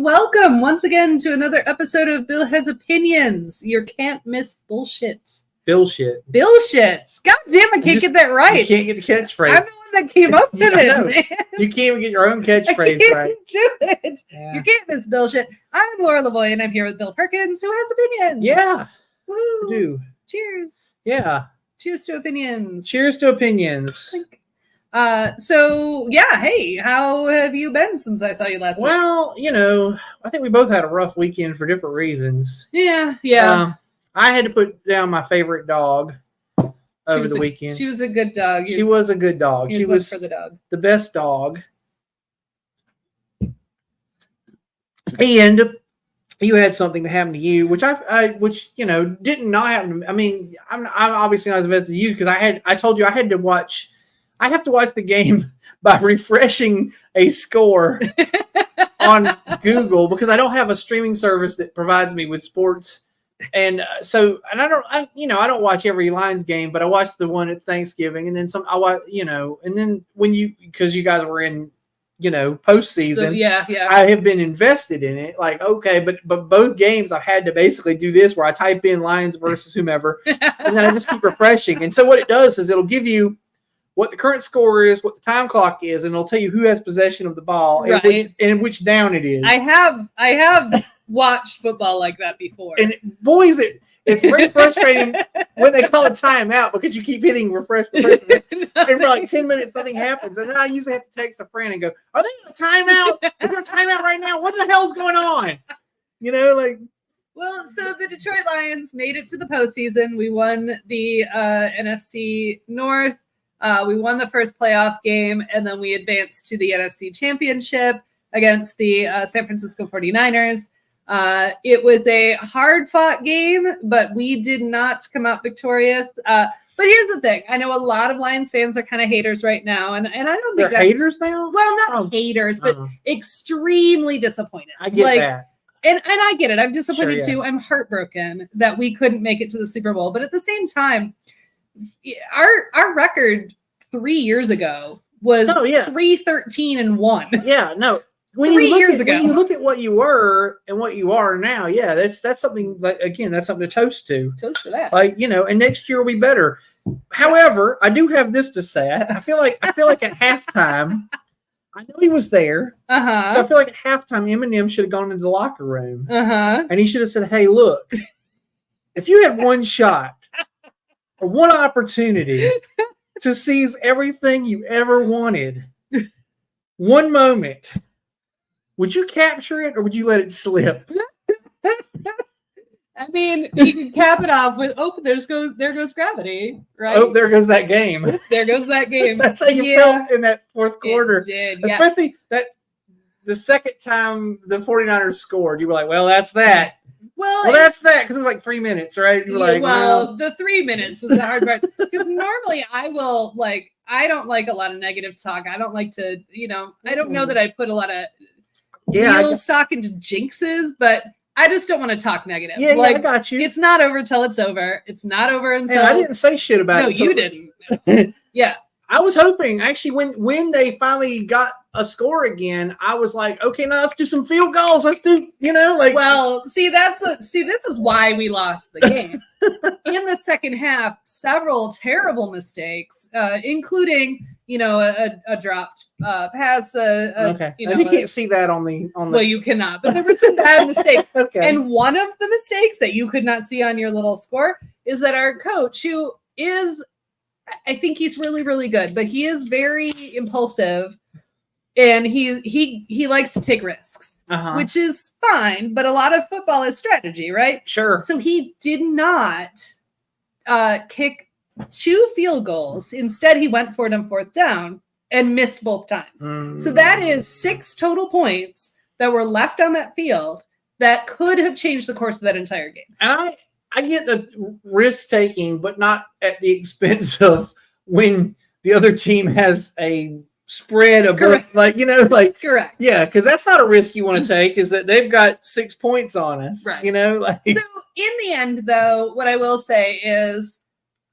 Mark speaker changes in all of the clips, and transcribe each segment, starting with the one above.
Speaker 1: Welcome once again to another episode of Bill Has Opinions. Your can't miss bullshit.
Speaker 2: Bullshit.
Speaker 1: God damn, I can't get that right.
Speaker 2: You can't get the catchphrase.
Speaker 1: I'm the one that came up with it, man.
Speaker 2: You can't even get your own catchphrase right.
Speaker 1: Do it. Yeah. You can't miss bullshit. I'm Laura Lavoie, and I'm here with Bill Perkins, who has opinions.
Speaker 2: Yeah.
Speaker 1: Woo.
Speaker 2: I do.
Speaker 1: Cheers.
Speaker 2: Yeah.
Speaker 1: Cheers to opinions.
Speaker 2: Cheers to opinions.
Speaker 1: Hey, how have you been since I saw you last week?
Speaker 2: Well, I think we both had a rough weekend for different reasons.
Speaker 1: Yeah.
Speaker 2: I had to put down my favorite dog over the weekend.
Speaker 1: She was a good dog.
Speaker 2: She was a good dog. She was
Speaker 1: for the dog.
Speaker 2: The best dog. And you had something that happened to you, which did not happen to me. I mean, I'm obviously not as best as you because I told you I have to watch the game by refreshing a score on Google because I don't have a streaming service that provides me with sports. And I don't watch every Lions game, but I watched the one at Thanksgiving and then some, and then because you guys were in, postseason.
Speaker 1: So, yeah.
Speaker 2: I have been invested in it. Like, okay, but both games I've had to basically do this where I type in Lions versus whomever, and then I just keep refreshing. And so what it does is it'll give you what the current score is, what the time clock is, and it'll tell you who has possession of the ball and which down it is.
Speaker 1: I have watched football like that before.
Speaker 2: And boys, it's very frustrating when they call it timeout because you keep hitting refresh. And for like 10 minutes, nothing happens. And then I usually have to text a friend and go, are they in a timeout? Is there a timeout right now? What the hell's going on?
Speaker 1: Well, so the Detroit Lions made it to the postseason. We won the NFC North. We won the first playoff game, and then we advanced to the NFC Championship against the San Francisco 49ers. It was a hard-fought game, but we did not come out victorious. But here's the thing. I know a lot of Lions fans are kind of haters right now, and I don't think
Speaker 2: they're haters now?
Speaker 1: Well, not haters, but extremely disappointed.
Speaker 2: I get that.
Speaker 1: And I get it. I'm disappointed too.
Speaker 2: Yeah.
Speaker 1: I'm heartbroken that we couldn't make it to the Super Bowl. But at the same time, our record 3 years ago was 3-13-1.
Speaker 2: Yeah, no. When you look at what you were and what you are now, yeah, that's something that's something to toast to.
Speaker 1: Toast to that.
Speaker 2: And next year will be better. However, I do have this to say. I feel like at halftime, I know he was there.
Speaker 1: Uh-huh.
Speaker 2: So I feel like at halftime, Eminem should have gone into the locker room.
Speaker 1: Uh-huh.
Speaker 2: And he should have said, hey, look, if you had one shot or one opportunity to seize everything you ever wanted, one moment, would you capture it or would you let it slip?
Speaker 1: I mean, you can cap it off with, there goes gravity, right?
Speaker 2: Oh, there goes that game.
Speaker 1: There goes that game.
Speaker 2: That's how you felt in that fourth quarter.
Speaker 1: It did,
Speaker 2: Especially that the second time the 49ers scored, you were like, well, that's that.
Speaker 1: Well,
Speaker 2: that's that, because it was like 3 minutes, right? You were
Speaker 1: the 3 minutes was the hard part. Because normally I don't like a lot of negative talk. I don't like to, I don't know that I put a lot of real stock into jinxes, but I just don't want to talk negative.
Speaker 2: Yeah, I got you.
Speaker 1: It's not over till it's over. It's not over until...
Speaker 2: I didn't say shit about it.
Speaker 1: No, you didn't. Yeah.
Speaker 2: I was hoping, actually, when they finally got a score again, I was like, okay, now let's do some field goals. Let's do,
Speaker 1: Well, this is why we lost the game. In the second half, several terrible mistakes, including, a dropped pass.
Speaker 2: Okay. You can't see that on the.
Speaker 1: Well, you cannot, but there were some bad mistakes.
Speaker 2: Okay.
Speaker 1: And one of the mistakes that you could not see on your little score is that our coach, who is, I think he's really, really good, but he is very impulsive, and he likes to take risks, which is fine. But a lot of football is strategy, right?
Speaker 2: Sure.
Speaker 1: So he did not kick 2 field goals. Instead, he went for it on 4th down and missed both times. So that is 6 total points that were left on that field that could have changed the course of that entire game.
Speaker 2: And I get the risk taking, but not at the expense of when the other team has a spread of
Speaker 1: Correct. Correct.
Speaker 2: Yeah, because that's not a risk you want to take, is that they've got 6 points on us.
Speaker 1: Right.
Speaker 2: So
Speaker 1: in the end, though, what I will say is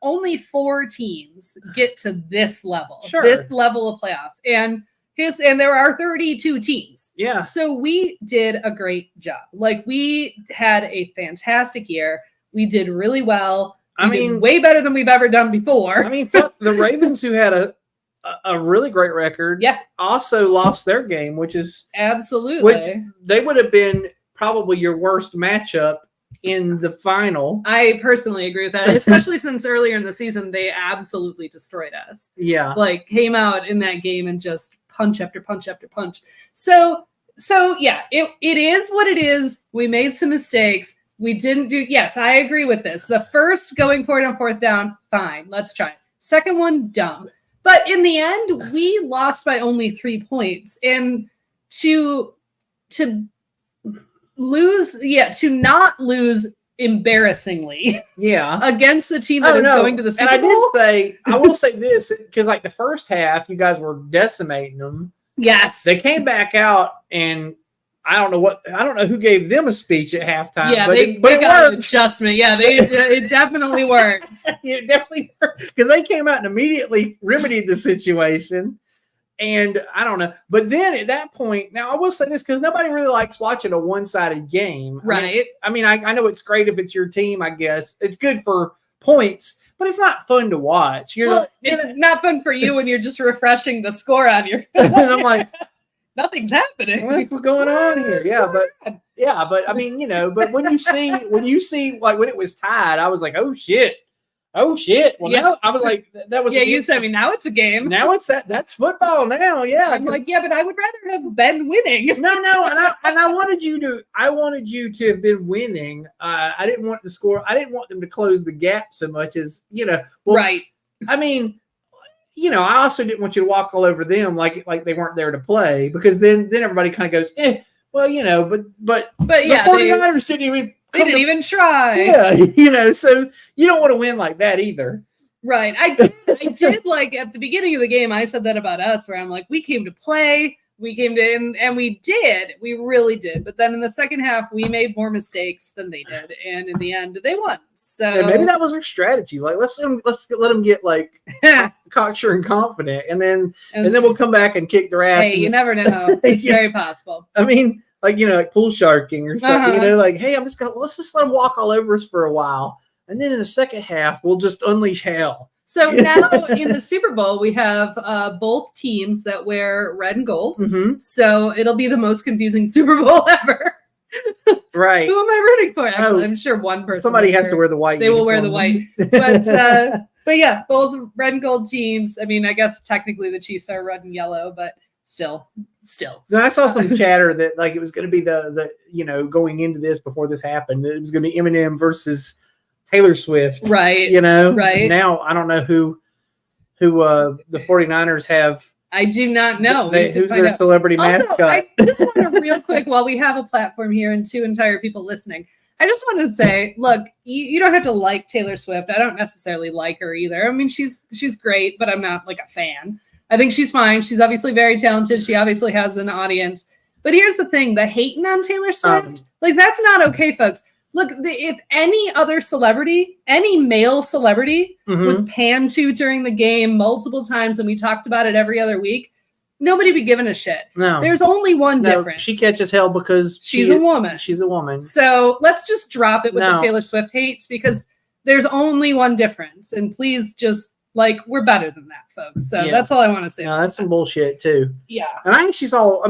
Speaker 1: only 4 teams get to this level, this level of playoff. And there are 32 teams.
Speaker 2: Yeah.
Speaker 1: So we did a great job. We had a fantastic year. We did really well. We did way better than we've ever done before.
Speaker 2: Fuck, the Ravens, who had a really great record, also lost their game, which they would have been probably your worst matchup in the final.
Speaker 1: I personally agree with that, especially since earlier in the season they absolutely destroyed us.
Speaker 2: Yeah.
Speaker 1: Came out in that game and just punch after punch after punch. So yeah, it is what it is. We made some mistakes. We didn't do, yes, I agree with this. The first going for it on 4th down, fine, let's try it. Second one, dumb. But in the end, we lost by only 3 points. And to not lose embarrassingly against the team that is going to the Super Bowl.
Speaker 2: I will say this, because the first half, you guys were decimating them.
Speaker 1: Yes.
Speaker 2: They came back out, and I don't know who gave them a speech at halftime.
Speaker 1: Yeah,
Speaker 2: but
Speaker 1: they
Speaker 2: it
Speaker 1: got
Speaker 2: worked.
Speaker 1: an adjustment. Yeah, it definitely worked.
Speaker 2: It definitely worked, because they came out and immediately remedied the situation. And I don't know. But then at that point, now I will say this, because nobody really likes watching a one-sided game.
Speaker 1: Right.
Speaker 2: I know it's great if it's your team, I guess. It's good for points, but it's not fun to watch.
Speaker 1: It's not fun for you when you're just refreshing the score on your
Speaker 2: and I'm like,
Speaker 1: nothing's happening.
Speaker 2: What's going on here? But but when you see when it was tied, I was like, oh shit. Well, now I was like, that was
Speaker 1: you said me. Now it's a game.
Speaker 2: Now it's that's football now. Yeah,
Speaker 1: I'm like, but I would rather have been winning.
Speaker 2: No, and I wanted you to have been winning. I didn't want the score. I didn't want them to close the gap so much as
Speaker 1: right.
Speaker 2: I also didn't want you to walk all over them like they weren't there to play, because then everybody kind of goes, but the 49ers didn't even try. Yeah, so you don't want to win like that either.
Speaker 1: Right. I did at the beginning of the game, I said that about us, where I'm like, we came to play, we came to, and we really did. But then in the second half, we made more mistakes than they did, and in the end, they won. So
Speaker 2: maybe that was our strategy. Let's let them get cocksure and confident, and then we'll come back and kick their ass.
Speaker 1: Hey, you never know. It's very possible.
Speaker 2: Like pool sharking or something. Hey, let's just let them walk all over us for a while, and then in the second half, we'll just unleash hell.
Speaker 1: So now in the Super Bowl, we have both teams that wear red and gold.
Speaker 2: Mm-hmm.
Speaker 1: So it'll be the most confusing Super Bowl ever.
Speaker 2: Right.
Speaker 1: Who am I rooting for? Actually, I'm sure one person.
Speaker 2: Somebody has to wear the white.
Speaker 1: They will wear the white. But yeah, both red and gold teams. I guess technically the Chiefs are red and yellow, but still.
Speaker 2: No, I saw some chatter that it was going to be the going into this, before this happened, it was going to be Eminem versus Taylor Swift.
Speaker 1: Right.
Speaker 2: Right. Now I don't know who the 49ers have.
Speaker 1: I do not know.
Speaker 2: Who's their celebrity mascot?
Speaker 1: I just want to real quick, while we have a platform here and 2 entire people listening, I just want to say, look, you don't have to like Taylor Swift. I don't necessarily like her either. She's great, but I'm not a fan. I think she's fine. She's obviously very talented. She obviously has an audience. But here's the thing, the hating on Taylor Swift, that's not okay, folks. Look, if any other celebrity, any male celebrity was panned to during the game multiple times, and we talked about it every other week, nobody be giving a shit.
Speaker 2: No.
Speaker 1: There's only one difference.
Speaker 2: She catches hell because
Speaker 1: she's a woman.
Speaker 2: She's a woman.
Speaker 1: So let's just drop it with the Taylor Swift hates, because there's only one difference. And please just, we're better than that, folks. So that's all I want to say.
Speaker 2: No, that's some bullshit too.
Speaker 1: Yeah.
Speaker 2: And I think she's all,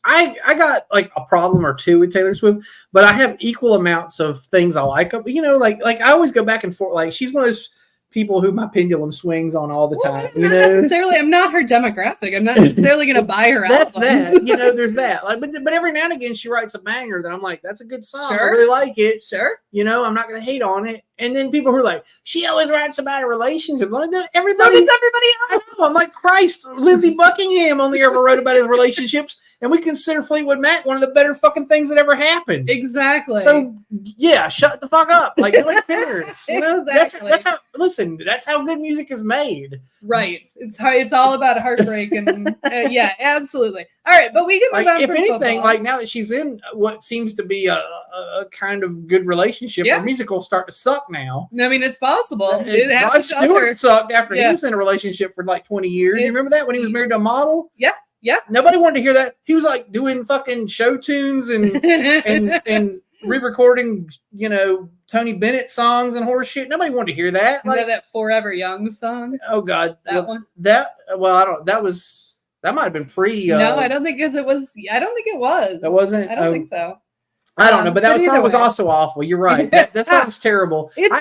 Speaker 2: I got a problem or two with Taylor Swift, but I have equal amounts of things I like. I always go back and forth. She's one of those people who my pendulum swings on all the time.
Speaker 1: Not necessarily. I'm not her demographic. I'm not necessarily going to buy her
Speaker 2: That's
Speaker 1: album.
Speaker 2: that. There's that. Like, but every now and again she writes a banger that I'm like, that's a good song.
Speaker 1: Sure.
Speaker 2: I really like it.
Speaker 1: Sure.
Speaker 2: I'm not going to hate on it. And then people who are like, she always writes about a relationship. Like,
Speaker 1: So
Speaker 2: everybody
Speaker 1: does everybody else.
Speaker 2: I know. I'm like, Christ, Lindsey Buckingham only ever wrote about his relationships, and we consider Fleetwood Mac one of the better fucking things that ever happened.
Speaker 1: Exactly.
Speaker 2: So yeah, shut the fuck up. Like, nobody cares.
Speaker 1: Exactly.
Speaker 2: That's how. Listen, that's how good music is made.
Speaker 1: Right. It's all about heartbreak and yeah, absolutely. All right, but we can move
Speaker 2: Like,
Speaker 1: on.
Speaker 2: if
Speaker 1: from
Speaker 2: anything,
Speaker 1: football.
Speaker 2: like now that she's in what seems to be a kind of good relationship,
Speaker 1: Yeah.
Speaker 2: her music will start to suck now.
Speaker 1: I mean, it's possible.
Speaker 2: And
Speaker 1: It
Speaker 2: Rod
Speaker 1: happens to
Speaker 2: Stewart
Speaker 1: other.
Speaker 2: sucked after he
Speaker 1: Yeah.
Speaker 2: was in a relationship for like 20 years. You remember that when he was married to a model?
Speaker 1: Yeah, yeah.
Speaker 2: Nobody wanted to hear that. He was like doing fucking show tunes and and re-recording, Tony Bennett songs and horse shit. Nobody wanted to hear that.
Speaker 1: You know
Speaker 2: Like,
Speaker 1: that Forever Young song?
Speaker 2: oh God,
Speaker 1: That one?
Speaker 2: I don't. That might have been pre.
Speaker 1: No, I don't think it was. I don't think it was.
Speaker 2: That wasn't.
Speaker 1: I don't think so.
Speaker 2: I don't know, but that
Speaker 1: But
Speaker 2: song
Speaker 1: either
Speaker 2: was
Speaker 1: way.
Speaker 2: also awful. You're right. That song's terrible.
Speaker 1: It's-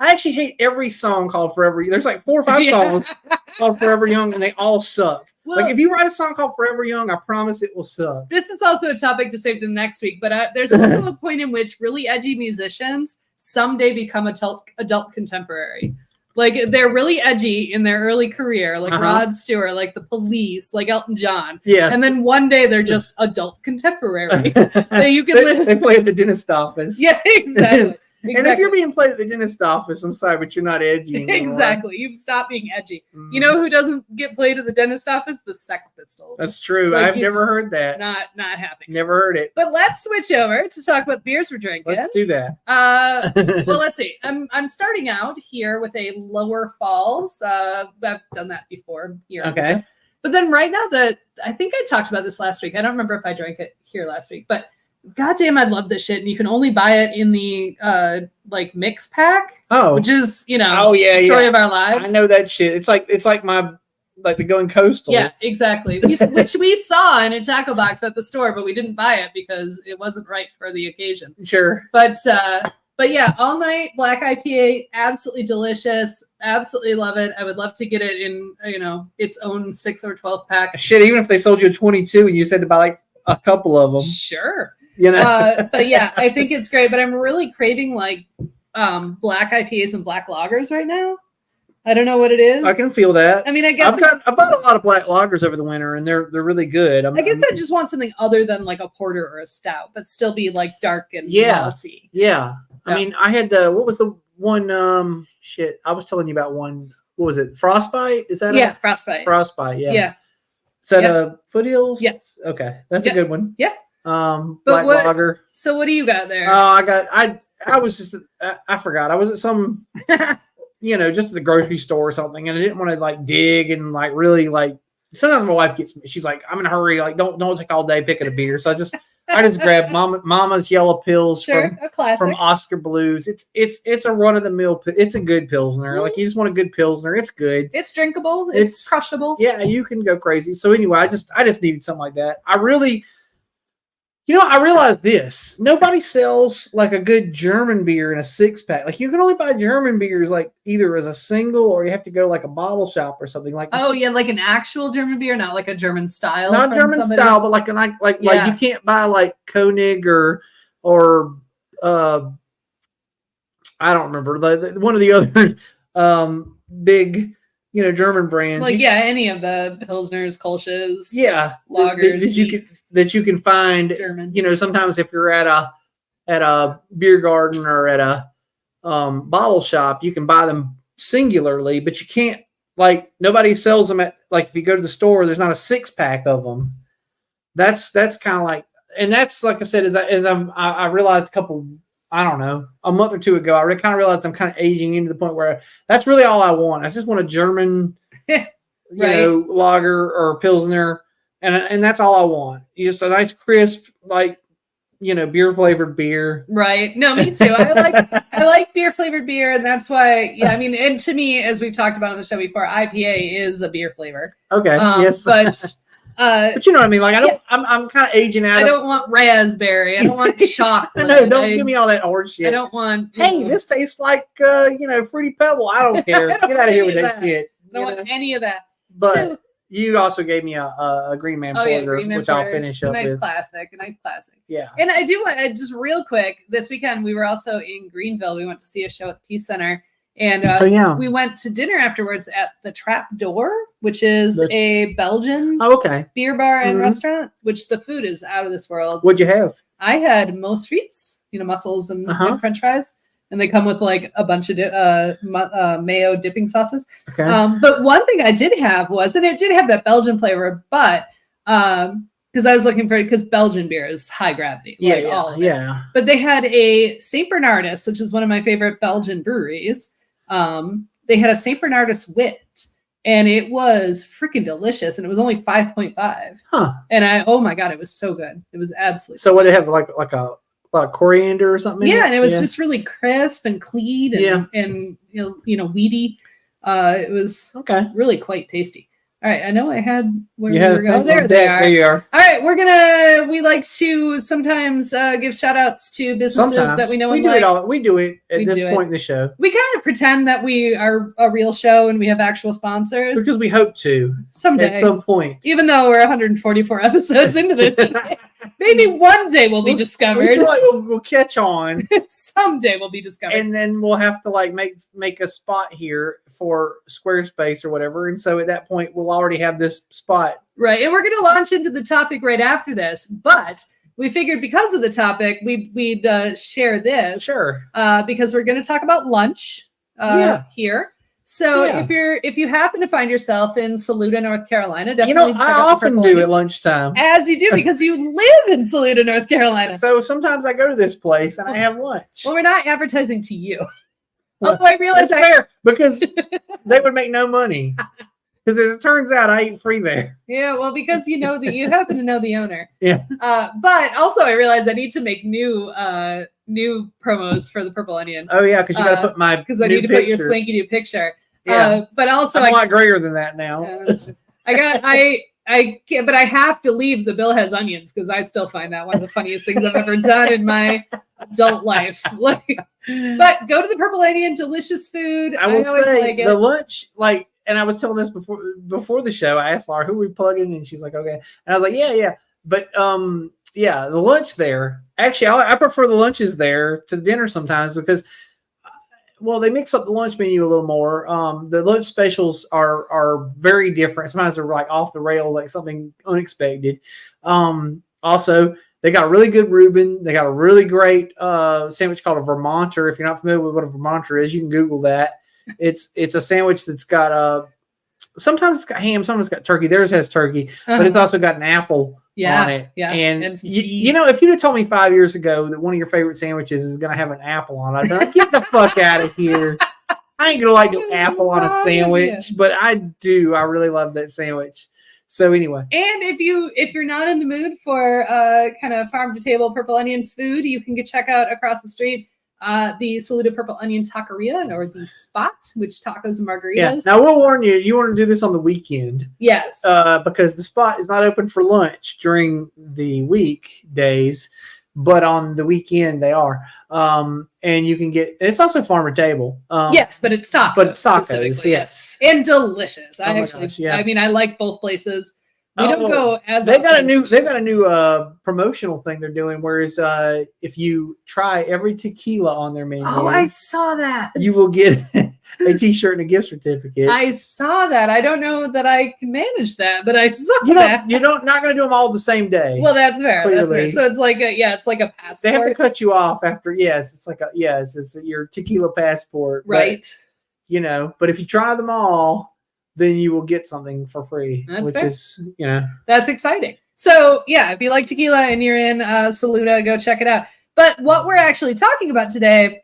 Speaker 2: I actually hate every song called Forever. There's like 4 or 5 songs called Forever Young, and they all suck.
Speaker 1: Well,
Speaker 2: Like, if you write a song called Forever Young, I promise it will suck.
Speaker 1: this is also a topic to save to next week, but there's also a point in which really edgy musicians someday become adult contemporary. Like, they're really edgy in their early career, like
Speaker 2: Uh-huh.
Speaker 1: Rod Stewart, like The Police, like Elton John.
Speaker 2: Yes.
Speaker 1: And then one day they're just adult contemporary. You can
Speaker 2: they,
Speaker 1: live.
Speaker 2: they play at the dentist office.
Speaker 1: Yeah, exactly.
Speaker 2: And if you're being played at the dentist office, I'm sorry, but you're not edgy anymore.
Speaker 1: Exactly. You've stopped being edgy.
Speaker 2: Mm.
Speaker 1: You know who doesn't get played at the dentist office? The Sex Pistols.
Speaker 2: That's true.
Speaker 1: Like,
Speaker 2: I've never heard that.
Speaker 1: not happening.
Speaker 2: Never heard it.
Speaker 1: But let's switch over to talk about beers we're drinking.
Speaker 2: Let's do that.
Speaker 1: Well, let's see. I'm starting out here with a Lower Falls. I've done that before here.
Speaker 2: Okay.
Speaker 1: But then right now, I think I talked about this last week. I don't remember if I drank it here last week, but goddamn, I love this shit. And you can only buy it in the like mix pack,
Speaker 2: Oh.
Speaker 1: which is
Speaker 2: Oh yeah,
Speaker 1: story
Speaker 2: yeah.
Speaker 1: of our lives.
Speaker 2: I know that shit. It's like the Going Coastal.
Speaker 1: Yeah, exactly. Which we saw in a tackle box at the store, but we didn't buy it because it wasn't right for the occasion.
Speaker 2: Sure.
Speaker 1: But yeah, all night black IPA, absolutely delicious. Absolutely love it. I would love to get it in its own 6 or 12 pack.
Speaker 2: Shit, even if they sold you a 22 and you said to buy like a couple of them,
Speaker 1: Sure.
Speaker 2: But
Speaker 1: yeah, I think it's great. But I'm really craving like black IPAs and black lagers right now. I don't know what it is.
Speaker 2: I can feel that.
Speaker 1: I mean, I guess
Speaker 2: I bought a lot of black lagers over the winter, and they're really good.
Speaker 1: I guess I just want something other than like a porter or a stout, but still be like dark and
Speaker 2: Yeah.
Speaker 1: malty.
Speaker 2: Yeah. I
Speaker 1: Yeah.
Speaker 2: mean, I had what was the one? Shit, I was telling you about one. What was it? Frostbite? Is that
Speaker 1: Yeah, frostbite.
Speaker 2: Frostbite? Yeah.
Speaker 1: Yeah.
Speaker 2: Is that
Speaker 1: Yep.
Speaker 2: a Foothills?
Speaker 1: Yeah.
Speaker 2: Okay, that's
Speaker 1: Yeah.
Speaker 2: a good one.
Speaker 1: Yeah.
Speaker 2: Black
Speaker 1: what-
Speaker 2: lager.
Speaker 1: So what do you got there?
Speaker 2: I was just I forgot. I was at some just at the grocery store or something, and I didn't want to like dig and like really like. Sometimes my wife gets me. She's like, "I'm in a hurry. Like, don't take all day picking a beer." So I just grabbed Mama's Yellow Pills
Speaker 1: Sure, a classic.
Speaker 2: from Oscar Blues. It's a run of the mill. It's a good pilsner. Like, you just want a good pilsner. It's good.
Speaker 1: It's drinkable. It's crushable.
Speaker 2: Yeah, you can go crazy. So anyway, I just needed something like that. I realized this. Nobody sells like a good German beer in a 6-pack. Like, you can only buy German beers like either as a single or you have to go to like a bottle shop or something like.
Speaker 1: Oh yeah, like an actual German beer, not like a German style.
Speaker 2: Not
Speaker 1: from
Speaker 2: German
Speaker 1: somebody.
Speaker 2: style, but like
Speaker 1: Yeah.
Speaker 2: you can't buy like Koenig or I don't remember the one of the other big German brands.
Speaker 1: Like any of the pilsners, kolsches.
Speaker 2: Yeah,
Speaker 1: lagers,
Speaker 2: that you can find.
Speaker 1: Germans.
Speaker 2: Sometimes if you're at a beer garden or at a bottle shop, you can buy them singularly, but you can't. Like, nobody sells them at, like, if you go to the store, there's not a 6-pack of them. That's kind of like, and that's like I said, I realized a month or two ago, I kind of realized I'm kind of aging into the point where that's really all I want. I just want a German, lager or pilsner, and that's all I want. Just a nice crisp, like, beer flavored beer.
Speaker 1: Right. No, me too. I like beer flavored beer, and that's why. Yeah, I mean, and to me, as we've talked about on the show before, IPA is a beer flavor.
Speaker 2: Okay. Yes.
Speaker 1: But
Speaker 2: But you know what I mean? Like, I'm kind of aging out.
Speaker 1: I don't want raspberry. I don't want chocolate.
Speaker 2: No, don't give me all that orange shit.
Speaker 1: I don't want.
Speaker 2: Hey, this tastes like Fruity Pebble. I don't care.
Speaker 1: I don't
Speaker 2: Get out of here with
Speaker 1: want
Speaker 2: that
Speaker 1: any
Speaker 2: shit.
Speaker 1: I don't want any of that.
Speaker 2: But
Speaker 1: So,
Speaker 2: you also gave me a Green Man Porter,
Speaker 1: Green Man
Speaker 2: which I'll
Speaker 1: Porter.
Speaker 2: finish
Speaker 1: Just a
Speaker 2: up
Speaker 1: nice
Speaker 2: with.
Speaker 1: classic. A nice classic.
Speaker 2: Yeah.
Speaker 1: And I do want just real quick. This weekend we were also in Greenville. We went to see a show at the Peace Center, and we went to dinner afterwards at the Trap Door, which is a Belgian
Speaker 2: Okay.
Speaker 1: beer bar and restaurant. Which the food is out of this world.
Speaker 2: What'd you have?
Speaker 1: I had most frites, mussels and French fries, and they come with like a bunch of mayo dipping sauces.
Speaker 2: Okay.
Speaker 1: But one thing I did have was, and it did have that Belgian flavor, but because I was looking for, because Belgian beer is high gravity. All of it.
Speaker 2: Yeah.
Speaker 1: But they had a St. Bernardus, which is one of my favorite Belgian breweries. They had a St. Bernardus Wit, and it was freaking delicious, and it was only 5.5.
Speaker 2: Huh.
Speaker 1: And oh my God, it was so good. It was absolutely.
Speaker 2: So what did it have, like a coriander or something?
Speaker 1: Yeah, and it was just really crisp and clean and weedy. It was really quite tasty. All right, I know I had where we were going. There they are.
Speaker 2: There you are.
Speaker 1: All right, we like to sometimes give shout outs to businesses that we know and like.
Speaker 2: We do it at this point in the show.
Speaker 1: We kind of pretend that we are a real show and we have actual sponsors.
Speaker 2: Because we hope to.
Speaker 1: Someday.
Speaker 2: At some point.
Speaker 1: Even though we're 144 episodes into this. Maybe one day we'll be discovered.
Speaker 2: We feel like we'll catch on.
Speaker 1: Someday we'll be discovered.
Speaker 2: And then we'll have to like make a spot here for Squarespace or whatever. And so at that point, we'll already have this spot.
Speaker 1: Right. And we're going to launch into the topic right after this. But we figured because of the topic, we'd share this.
Speaker 2: Sure.
Speaker 1: Because we're going to talk about lunch here. So if you happen to find yourself in Saluda, North Carolina, definitely
Speaker 2: I often do at lunchtime.
Speaker 1: As you do, because you live in Saluda, North Carolina.
Speaker 2: So sometimes I go to this place and I have lunch.
Speaker 1: Well, we're not advertising to you. Although I realize
Speaker 2: fair because they would make no money. Because as it turns out, I eat free there.
Speaker 1: Yeah, well, because you happen to know the owner.
Speaker 2: Yeah.
Speaker 1: But also, I realized I need to make new promos for the Purple Onion.
Speaker 2: Oh yeah, because you got to put my
Speaker 1: because I need to put your swanky new picture.
Speaker 2: Yeah.
Speaker 1: But also,
Speaker 2: I'm a lot greater than that now.
Speaker 1: I can't, but I have to leave the Bill Has Onions because I still find that one of the funniest things I've ever done in my adult life. But go to the Purple Onion, delicious food.
Speaker 2: I will say the lunch, and I was telling this before the show. I asked Laura who we plug in, and she was like, "Okay," and I was like, "Yeah." But the lunch there. Actually, I prefer the lunches there to dinner sometimes because, well, they mix up the lunch menu a little more. The lunch specials are very different. Sometimes they're like off the rails, like something unexpected. Also, they got a really good Reuben. They got a really great sandwich called a Vermonter. If you're not familiar with what a Vermonter is, you can Google that. It's a sandwich that's got sometimes it's got ham, sometimes it's got turkey. Theirs has turkey, but it's also got an apple on it.
Speaker 1: Yeah,
Speaker 2: and if you'd have told me 5 years ago that one of your favorite sandwiches is going to have an apple on it, I'd be like, get the fuck out of here. I ain't gonna like no apple on a sandwich, but I do. I really love that sandwich. So anyway,
Speaker 1: and if you're not in the mood for kind of farm to table Purple Onion food, you can check out across the street the Saluda Purple Onion Taqueria, or the Spot, which tacos and margaritas.
Speaker 2: Yeah. Now we'll warn you. You want to do this on the weekend,
Speaker 1: yes,
Speaker 2: because the Spot is not open for lunch during the weekdays, but on the weekend they are. And you can get. It's also farm to table.
Speaker 1: Yes, but it's tacos.
Speaker 2: But it's tacos. Yes,
Speaker 1: and delicious. I mean, I like both places. We don't go as
Speaker 2: they've got a new promotional thing they're doing. Whereas if you try every tequila on their menu,
Speaker 1: I saw that,
Speaker 2: you will get a T-shirt and a gift certificate.
Speaker 1: I saw that. I don't know that I can manage that, but I saw that.
Speaker 2: You're not going to do them all the same day.
Speaker 1: Well, that's fair.
Speaker 2: Clearly.
Speaker 1: That's fair. So it's like a passport.
Speaker 2: They have to cut you off after. It's your tequila passport,
Speaker 1: right?
Speaker 2: But, but if you try them all, then you will get something for free, which fair. Is,
Speaker 1: that's exciting. So yeah, if you like tequila and you're in Saluda, go check it out. But what we're actually talking about today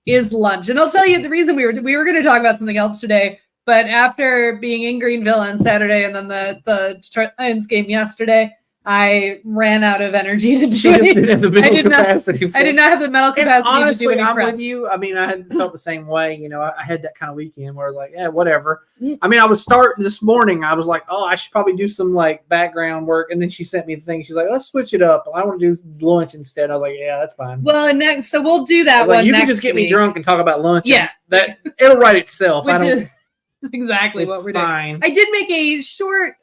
Speaker 1: is lunch. And I'll tell you the reason we were going to talk about something else today, but after being in Greenville on Saturday and then the Detroit Lions game yesterday, I ran out of energy to
Speaker 2: She
Speaker 1: do
Speaker 2: just didn't
Speaker 1: it.
Speaker 2: have the mental capacity.
Speaker 1: I did not have the mental
Speaker 2: And
Speaker 1: capacity
Speaker 2: honestly,
Speaker 1: to do any
Speaker 2: I'm
Speaker 1: prep.
Speaker 2: with you. I mean, I had felt the same way. You know, I had that kind of weekend where I was like, yeah, whatever.
Speaker 1: Mm.
Speaker 2: I mean, I was starting this morning. I was like, oh, I should probably do some like background work. And then she sent me the thing. She's like, let's switch it up. I want to do lunch instead. I was like, yeah, that's fine.
Speaker 1: Well, next, so we'll do
Speaker 2: I
Speaker 1: that
Speaker 2: was
Speaker 1: one
Speaker 2: like, you
Speaker 1: next
Speaker 2: can just get me
Speaker 1: week,
Speaker 2: drunk and talk about lunch.
Speaker 1: Yeah.
Speaker 2: and that it'll write itself.
Speaker 1: which
Speaker 2: I don't.
Speaker 1: is exactly
Speaker 2: It's
Speaker 1: what we're doing.
Speaker 2: fine.
Speaker 1: I did make a short,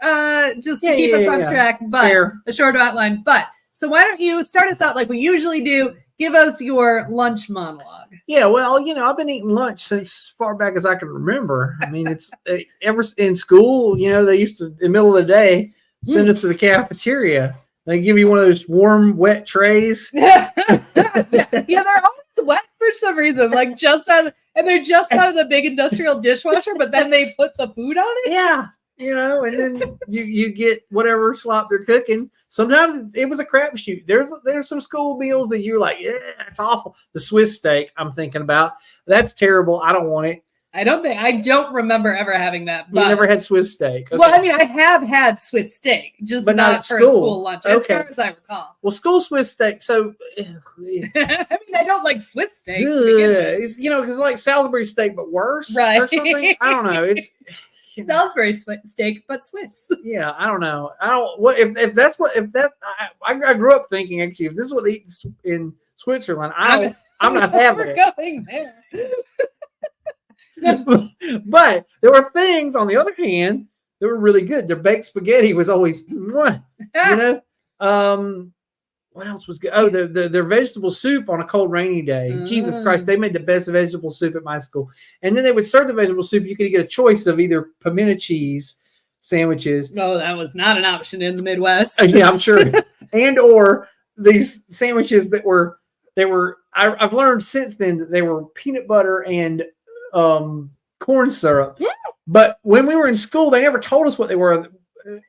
Speaker 1: just to
Speaker 2: Yeah,
Speaker 1: keep
Speaker 2: yeah,
Speaker 1: us on
Speaker 2: yeah.
Speaker 1: track, but
Speaker 2: Fair.
Speaker 1: a short outline. But so why don't you start us out like we usually do? Give us your lunch monologue.
Speaker 2: Yeah, well, you know, I've been eating lunch since as far back as I can remember. I mean, it's ever in school, you know, they used to, in the middle of the day, send us to the cafeteria. They give you one of those warm, wet trays.
Speaker 1: Yeah, they're always wet for some reason, like and they're just out of the big industrial dishwasher, but then they put the food on it.
Speaker 2: Yeah, you know, and then you get whatever slop they're cooking. Sometimes it was a crapshoot. There's some school meals that you're like, yeah, it's awful. The Swiss steak I'm thinking about, that's terrible. I don't want it.
Speaker 1: I don't remember ever having that.
Speaker 2: You
Speaker 1: But
Speaker 2: never had Swiss steak. Okay.
Speaker 1: well, I mean, I have had Swiss steak, just
Speaker 2: But not
Speaker 1: not
Speaker 2: at
Speaker 1: for a
Speaker 2: school.
Speaker 1: school lunch, as
Speaker 2: Okay.
Speaker 1: far as I recall.
Speaker 2: Well, school Swiss steak. So,
Speaker 1: I mean, I don't like Swiss steak. to
Speaker 2: ugh,
Speaker 1: begin with.
Speaker 2: it's, you know, because like Salisbury steak, but worse,
Speaker 1: Right.
Speaker 2: or something. I don't know. It's
Speaker 1: Salisbury steak, but Swiss.
Speaker 2: yeah. I don't know. I don't. What if that's what if that? I grew up thinking actually, if this is what they eat in Switzerland, I'm not having
Speaker 1: We're
Speaker 2: it.
Speaker 1: going there.
Speaker 2: But there were things on the other hand that were really good. Their baked spaghetti was always, mwah, you know. What else was good? Oh, their vegetable soup on a cold rainy day. Jesus Christ, they made the best vegetable soup at my school. And then they would serve the vegetable soup. You could get a choice of either pimento cheese sandwiches.
Speaker 1: No, that was not an option in the Midwest.
Speaker 2: Yeah, I'm sure. And or these sandwiches that were I've learned since then that they were peanut butter and corn syrup. But when we were in school, they never told us what they were.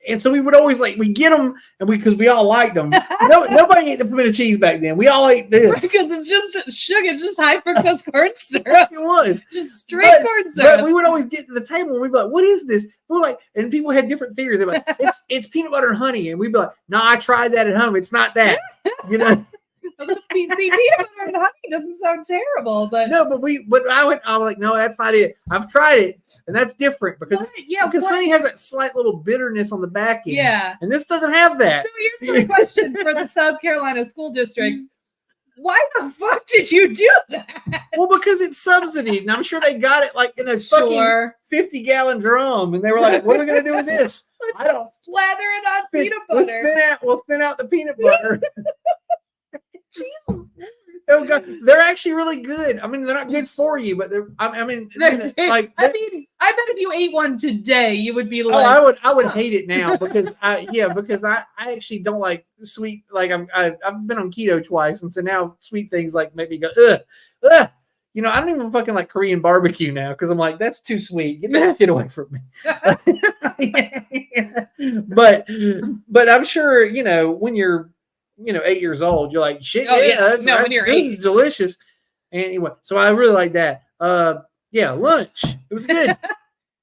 Speaker 2: And so we would always we get them and because we all liked them. Nobody ate the pimento cheese back then. We all ate this.
Speaker 1: Because it's just sugar, it's just high fructose corn syrup.
Speaker 2: It was.
Speaker 1: Just straight corn syrup.
Speaker 2: But we would always get to the table and we'd be like, what is this? We're like, and people had different theories. They're like, it's peanut butter and honey. And we'd be like, no, I tried that at home. It's not that. You know?
Speaker 1: See, peanut butter and honey doesn't sound terrible, but
Speaker 2: No, but I was like, no, that's not it. I've tried it, and that's different because honey has that slight little bitterness on the back end.
Speaker 1: Yeah.
Speaker 2: And this doesn't have that.
Speaker 1: So here's my question for the South Carolina school districts. Why the fuck did you do that?
Speaker 2: Well, because it's subsidied, and I'm sure they got it like in a fucking
Speaker 1: Sure.
Speaker 2: 50-gallon drum, and they were like, what are we gonna do with this? I don't
Speaker 1: Slather it on peanut butter.
Speaker 2: We'll thin out the peanut butter. Oh God, they're actually really good. I mean, they're not good for you, but they're. I mean,
Speaker 1: I bet if you ate one today, you would be
Speaker 2: oh,
Speaker 1: like,
Speaker 2: I would hate it now because I actually don't like sweet. Like I've been on keto twice, and so now sweet things like make me go ugh. You know, I don't even fucking like Korean barbecue now because I'm like, that's too sweet. Get that shit away from me. But I'm sure, you know, when you're 8 years old, you're like, shit,
Speaker 1: Oh, yeah.
Speaker 2: that's
Speaker 1: No, when you're 8.
Speaker 2: delicious. Anyway, so I really like that. Yeah, lunch. It was good.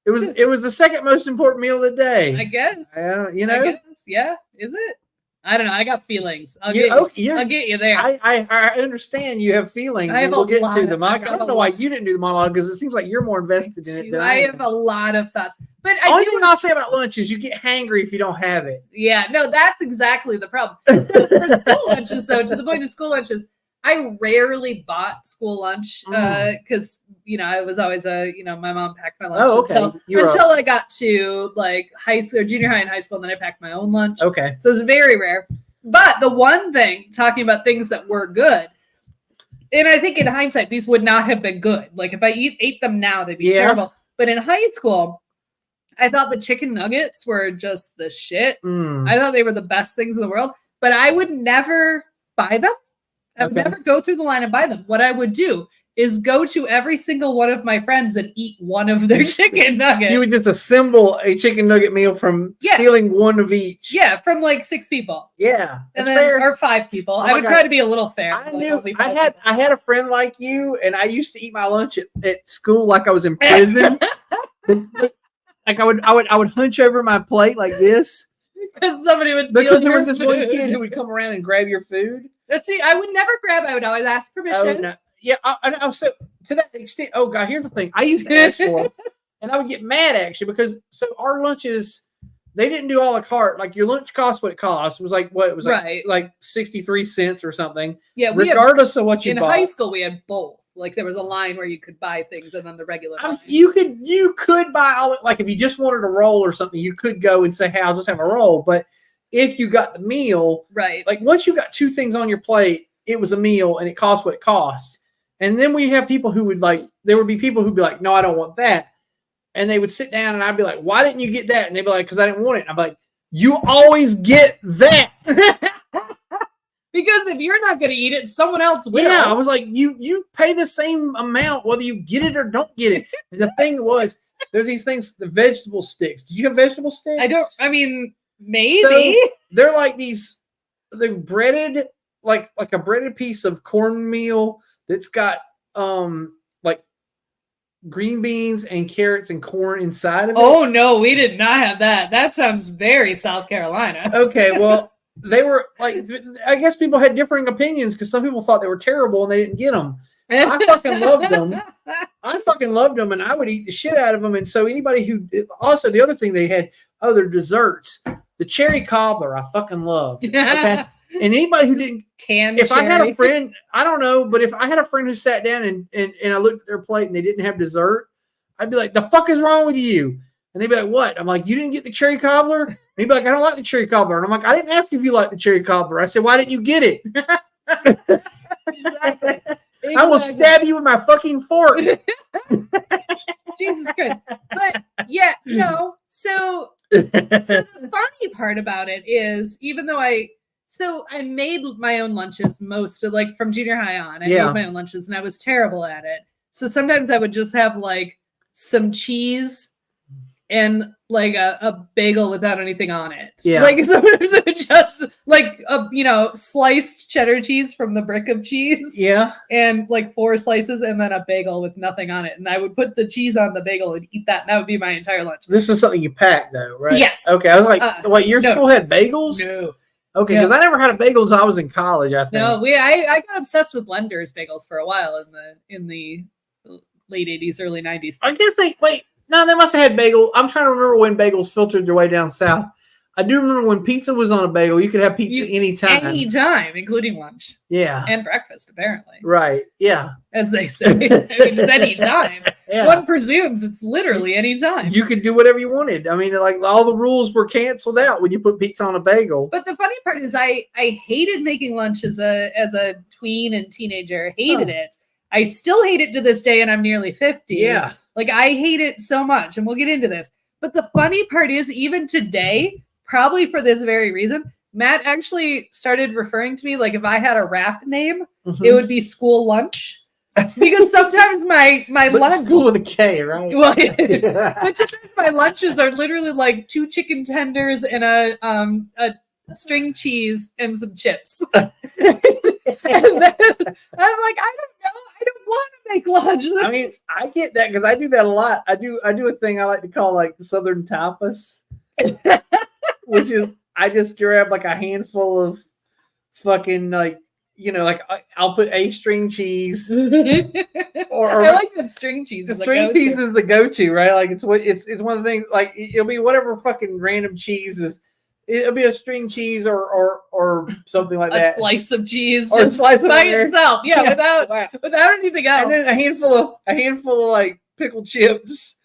Speaker 2: It was the second most important meal of the day.
Speaker 1: I guess.
Speaker 2: You know?
Speaker 1: I guess. Yeah. Is it? I don't know. I got feelings. I'll
Speaker 2: Yeah,
Speaker 1: get
Speaker 2: yeah.
Speaker 1: I'll get you there.
Speaker 2: I understand you have feelings,
Speaker 1: I have
Speaker 2: and we'll
Speaker 1: a
Speaker 2: get
Speaker 1: lot
Speaker 2: to
Speaker 1: of-
Speaker 2: them.
Speaker 1: I
Speaker 2: I
Speaker 1: have
Speaker 2: don't
Speaker 1: a
Speaker 2: know why
Speaker 1: lot.
Speaker 2: you didn't do the monologue because it seems like you're more invested in it than
Speaker 1: I
Speaker 2: I
Speaker 1: have
Speaker 2: am.
Speaker 1: a lot of thoughts. But
Speaker 2: Only
Speaker 1: I
Speaker 2: thing
Speaker 1: do.
Speaker 2: I'll say about lunch is you get hangry if you don't have it.
Speaker 1: Yeah. No, that's exactly the problem. For school lunches, though, to the point of school lunches, I rarely bought school lunch because I was always my mom packed my lunch
Speaker 2: Oh, okay.
Speaker 1: until I got to like high school, junior high, and high school, and then I packed my own lunch.
Speaker 2: Okay.
Speaker 1: So it was very rare. But the one thing, talking about things that were good, and I think in hindsight, these would not have been good. Like if I ate them now, they'd be
Speaker 2: Yeah.
Speaker 1: terrible. But in high school, I thought the chicken nuggets were just the shit. I thought they were the best things in the world, but I would never buy them. I would
Speaker 2: Okay.
Speaker 1: never go through the line and buy them. What I would do is go to every single one of my friends and eat one of their chicken nuggets.
Speaker 2: You would just assemble a chicken nugget meal from
Speaker 1: Yeah.
Speaker 2: stealing one of each.
Speaker 1: Yeah, from like 6 people.
Speaker 2: Yeah.
Speaker 1: And
Speaker 2: That's
Speaker 1: then,
Speaker 2: fair.
Speaker 1: or 5 people.
Speaker 2: Oh
Speaker 1: I
Speaker 2: my
Speaker 1: would
Speaker 2: God.
Speaker 1: try to be a little fair.
Speaker 2: I
Speaker 1: like
Speaker 2: knew
Speaker 1: only
Speaker 2: I
Speaker 1: 5
Speaker 2: had a friend like you, and I used to eat my lunch at school like I was in prison. Like I would hunch over my plate like this,
Speaker 1: Because somebody would
Speaker 2: Because
Speaker 1: steal
Speaker 2: there
Speaker 1: your
Speaker 2: was this one
Speaker 1: food.
Speaker 2: kid who would come around and grab your food.
Speaker 1: Let's see. I would never grab. I would always ask permission.
Speaker 2: Oh no, yeah. I'll say to that extent. Oh god, here's the thing. I used to ask for them, and I would get mad actually because so our lunches they didn't do a la carte. Like your lunch cost what it cost. It was like what it was like,
Speaker 1: Right.
Speaker 2: like 63 cents or something.
Speaker 1: Yeah, we had,
Speaker 2: Regardless of what you
Speaker 1: in
Speaker 2: bought.
Speaker 1: high school we had both. Like there was a line where you could buy things, and then the regular line.
Speaker 2: You could buy all like if you just wanted a roll or something, you could go and say, "Hey, I'll just have a roll." But if you got the meal,
Speaker 1: Right.
Speaker 2: like once you got two things on your plate, it was a meal and it cost what it cost. And then we'd have people who would like, there would be people who'd be like, "No, I don't want that," and they would sit down and I'd be like, "Why didn't you get that?" And they'd be like, "Because I didn't want it." And I'm like, "You always get that."
Speaker 1: Because if you're not going to eat it, someone else will.
Speaker 2: Yeah, I was like, you pay the same amount whether you get it or don't get it. And the thing was, there's these things, the vegetable sticks. Did you have vegetable sticks?
Speaker 1: I mean, maybe.
Speaker 2: So, they're like these, they're breaded, like a breaded piece of cornmeal that's got like green beans and carrots and corn inside of it.
Speaker 1: Oh no, we did not have that. That sounds very South Carolina.
Speaker 2: Okay, well, they were like, I guess people had differing opinions because some people thought they were terrible and they didn't get them. I fucking loved them. I fucking loved them, and I would eat the shit out of them. And so anybody who also the other thing they had other desserts, the cherry cobbler, I fucking loved. Okay? And anybody who didn't,
Speaker 1: Canned
Speaker 2: if I had a
Speaker 1: cherry.
Speaker 2: friend, I don't know, but if I had a friend who sat down and I looked at their plate and they didn't have dessert, I'd be like, "The fuck is wrong with you?" And they'd be like, "What?" I'm like, "You didn't get the cherry cobbler?" And he'd be like, "I don't like the cherry cobbler." And I'm like, "I didn't ask if you like the cherry cobbler. I said, why didn't you get it?"
Speaker 1: Exactly.
Speaker 2: I will stab you with my fucking fork.
Speaker 1: Jesus Christ. But yeah, no. So the funny part about it is, even though I made my own lunches most of like from junior high on. I
Speaker 2: Yeah.
Speaker 1: made my own lunches and I was terrible at it. So sometimes I would just have like some cheese and like a bagel without anything on it.
Speaker 2: Yeah.
Speaker 1: Like sometimes it would just like sliced cheddar cheese from the brick of cheese.
Speaker 2: Yeah.
Speaker 1: And like 4 slices and then a bagel with nothing on it. And I would put the cheese on the bagel and eat that. And that would be my entire lunch.
Speaker 2: This is something you packed though, right?
Speaker 1: Yes.
Speaker 2: Okay. I was like, wait, your
Speaker 1: no.
Speaker 2: school had bagels?
Speaker 1: No.
Speaker 2: Okay,
Speaker 1: No.
Speaker 2: because I never had a bagel until I was in college, I think.
Speaker 1: No, I got obsessed with Lender's bagels for a while in the late 80s, early 90s.
Speaker 2: I guess they must have had bagel. I'm trying to remember when bagels filtered their way down south. I do remember when pizza was on a bagel, you could have pizza anytime.
Speaker 1: Anytime, including lunch.
Speaker 2: Yeah.
Speaker 1: And breakfast, apparently.
Speaker 2: Right. Yeah.
Speaker 1: As they say. I mean, it's anytime.
Speaker 2: Yeah.
Speaker 1: One presumes it's literally anytime.
Speaker 2: You could do whatever you wanted. I mean, like all the rules were canceled out when you put pizza on a bagel.
Speaker 1: But the funny part is I hated making lunch as a tween and teenager. Hated it. I still hate it to this day, and I'm nearly 50.
Speaker 2: Yeah.
Speaker 1: Like, I hate it so much, and we'll get into this. But the funny part is, even today, probably for this very reason, Matt actually started referring to me like if I had a rap name, it would be school lunch. Because sometimes my lunch,
Speaker 2: School with a K, right?
Speaker 1: well, but sometimes my lunches are literally like 2 chicken tenders and a string cheese and some chips. And then I'm like, I don't know, I don't want to make lunch.
Speaker 2: I mean, I get that because I do that a lot. I do a thing I like to call like Southern tapas, which is I just grab like a handful of fucking like like I'll put a string cheese or
Speaker 1: I like that string cheese.
Speaker 2: the
Speaker 1: is a
Speaker 2: string
Speaker 1: go-to.
Speaker 2: cheese is the go-to, right? Like it's one of the things. Like it'll be whatever fucking random cheese is. It'll be a string cheese or something like that.
Speaker 1: A slice of cheese,
Speaker 2: Or a
Speaker 1: just
Speaker 2: slice of
Speaker 1: by
Speaker 2: it.
Speaker 1: itself, yeah,
Speaker 2: Wow.
Speaker 1: without anything else.
Speaker 2: And then a handful of like pickled chips,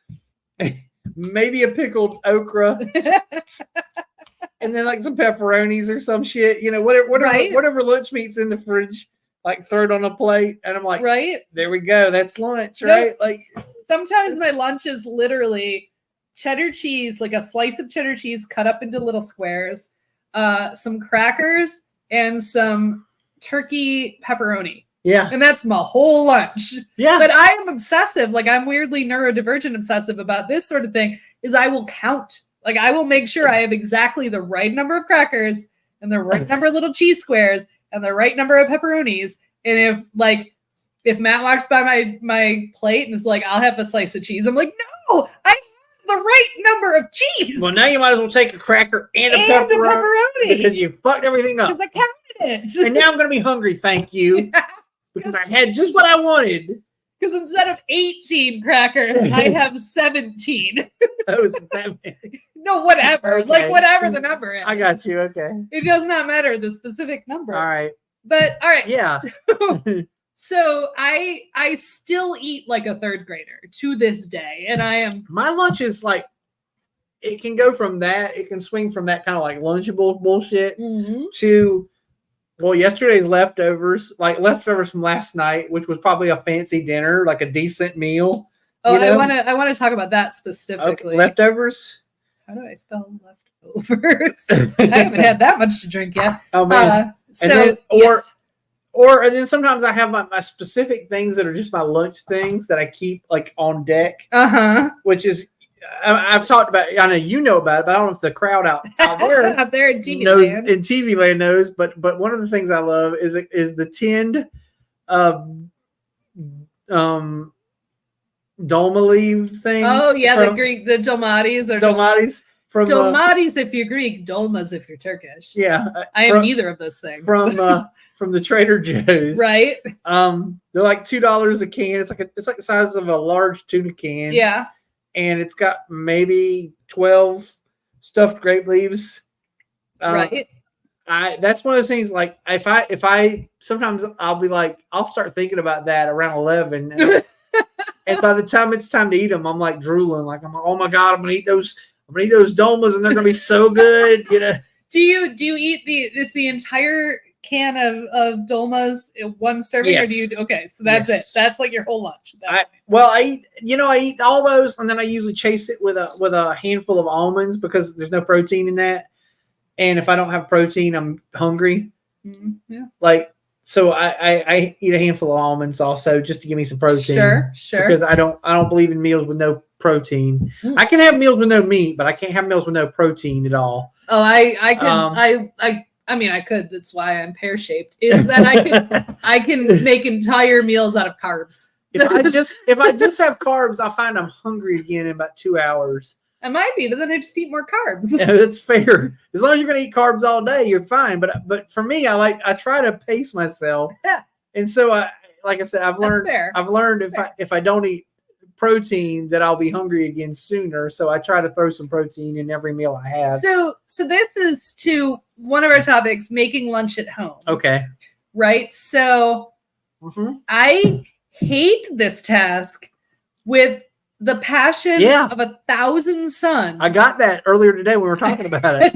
Speaker 2: maybe a pickled okra, and then like some pepperonis or some shit. Whatever lunch meat's in the fridge, like throw it on a plate, and I'm like,
Speaker 1: Right?
Speaker 2: there we go, that's lunch,
Speaker 1: No.
Speaker 2: right? Like
Speaker 1: Sometimes my lunch is literally cheddar cheese, like a slice of cheddar cheese cut up into little squares, some crackers, and some turkey pepperoni.
Speaker 2: yeah,
Speaker 1: And that's my whole lunch.
Speaker 2: yeah.
Speaker 1: But I am obsessive, like I'm weirdly neurodivergent obsessive about this sort of thing, is I will count. Like I will make sure I have exactly the right number of crackers and the right number of little cheese squares and the right number of pepperonis. And if Matt walks by my plate and is like, I'll have a slice of cheese, I'm like, no, I have the right number of cheese.
Speaker 2: Well, now you might as well take a cracker and a pepperoni because you fucked everything up.
Speaker 1: Because I counted it.
Speaker 2: And now I'm going to be hungry, thank you, because I had just what I wanted.
Speaker 1: Because instead of 18 crackers, I have 17.
Speaker 2: That was that many.
Speaker 1: No, whatever.
Speaker 2: Okay.
Speaker 1: Like, whatever the number is.
Speaker 2: I got you. Okay.
Speaker 1: It does not matter the specific number.
Speaker 2: All right.
Speaker 1: But, all right.
Speaker 2: Yeah.
Speaker 1: So I still eat like a third grader to this day. And I am.
Speaker 2: My lunch is like, it can go from that, it can swing from that kind of like Lunchable bullshit to, well, yesterday's leftovers, like leftovers from last night, which was probably a fancy dinner, like a decent meal.
Speaker 1: Oh,
Speaker 2: you know?
Speaker 1: I want to talk about that specifically.
Speaker 2: Okay. Leftovers?
Speaker 1: How do I spell leftovers? I haven't had that much to drink yet.
Speaker 2: Oh, man.
Speaker 1: So,
Speaker 2: then,
Speaker 1: yes.
Speaker 2: And then sometimes I have my specific things that are just my lunch things that I keep like on deck, which is, I've talked about, I know you know about it, but I don't know if the crowd out there
Speaker 1: out there in TV
Speaker 2: knows,
Speaker 1: land.
Speaker 2: in TV land knows, but one of the things I love is the tinned dolma things.
Speaker 1: Oh yeah, the Greek, the dolmatis or
Speaker 2: dolmatis from
Speaker 1: dolmatis if you're Greek, dolmas if you're Turkish.
Speaker 2: Yeah,
Speaker 1: I am neither of those things.
Speaker 2: From the Trader Joe's,
Speaker 1: right?
Speaker 2: They're like $2 a can. It's like the size of a large tuna can.
Speaker 1: Yeah,
Speaker 2: and it's got maybe 12 stuffed grape leaves.
Speaker 1: Right.
Speaker 2: That's one of those things. Like if I sometimes I'll be like, I'll start thinking about that around 11, and by the time it's time to eat them, I'm like drooling. Like I'm like, oh my god, I'm gonna eat those dolmas, and they're gonna be so good. You know. Do
Speaker 1: you eat the entire can of dolmas in one serving,
Speaker 2: yes.
Speaker 1: or do you? Okay, so that's it. That's like your whole lunch.
Speaker 2: I eat all those, and then I usually chase it with a handful of almonds because there's no protein in that. And if I don't have protein, I'm hungry.
Speaker 1: Yeah.
Speaker 2: Like, so I eat a handful of almonds also just to give me some protein.
Speaker 1: Sure.
Speaker 2: Because I don't believe in meals with no protein. I can have meals with no meat, but I can't have meals with no protein at all.
Speaker 1: Oh, I mean, I could. That's why I'm pear shaped. Is that I can make entire meals out of carbs.
Speaker 2: If I just have carbs, I find I'm hungry again in about 2 hours.
Speaker 1: I might be, but then I just eat more carbs.
Speaker 2: Yeah, that's fair. As long as you're going to eat carbs all day, you're fine. But for me, I try to pace myself.
Speaker 1: Yeah.
Speaker 2: And so like I said, I've learned if I don't eat protein that I'll be hungry again sooner. So I try to throw some protein in every meal I have.
Speaker 1: So this is to one of our topics, making lunch at home.
Speaker 2: Okay.
Speaker 1: Right. So I hate this task with the passion of 1,000 suns.
Speaker 2: I got that earlier today when we were talking about it.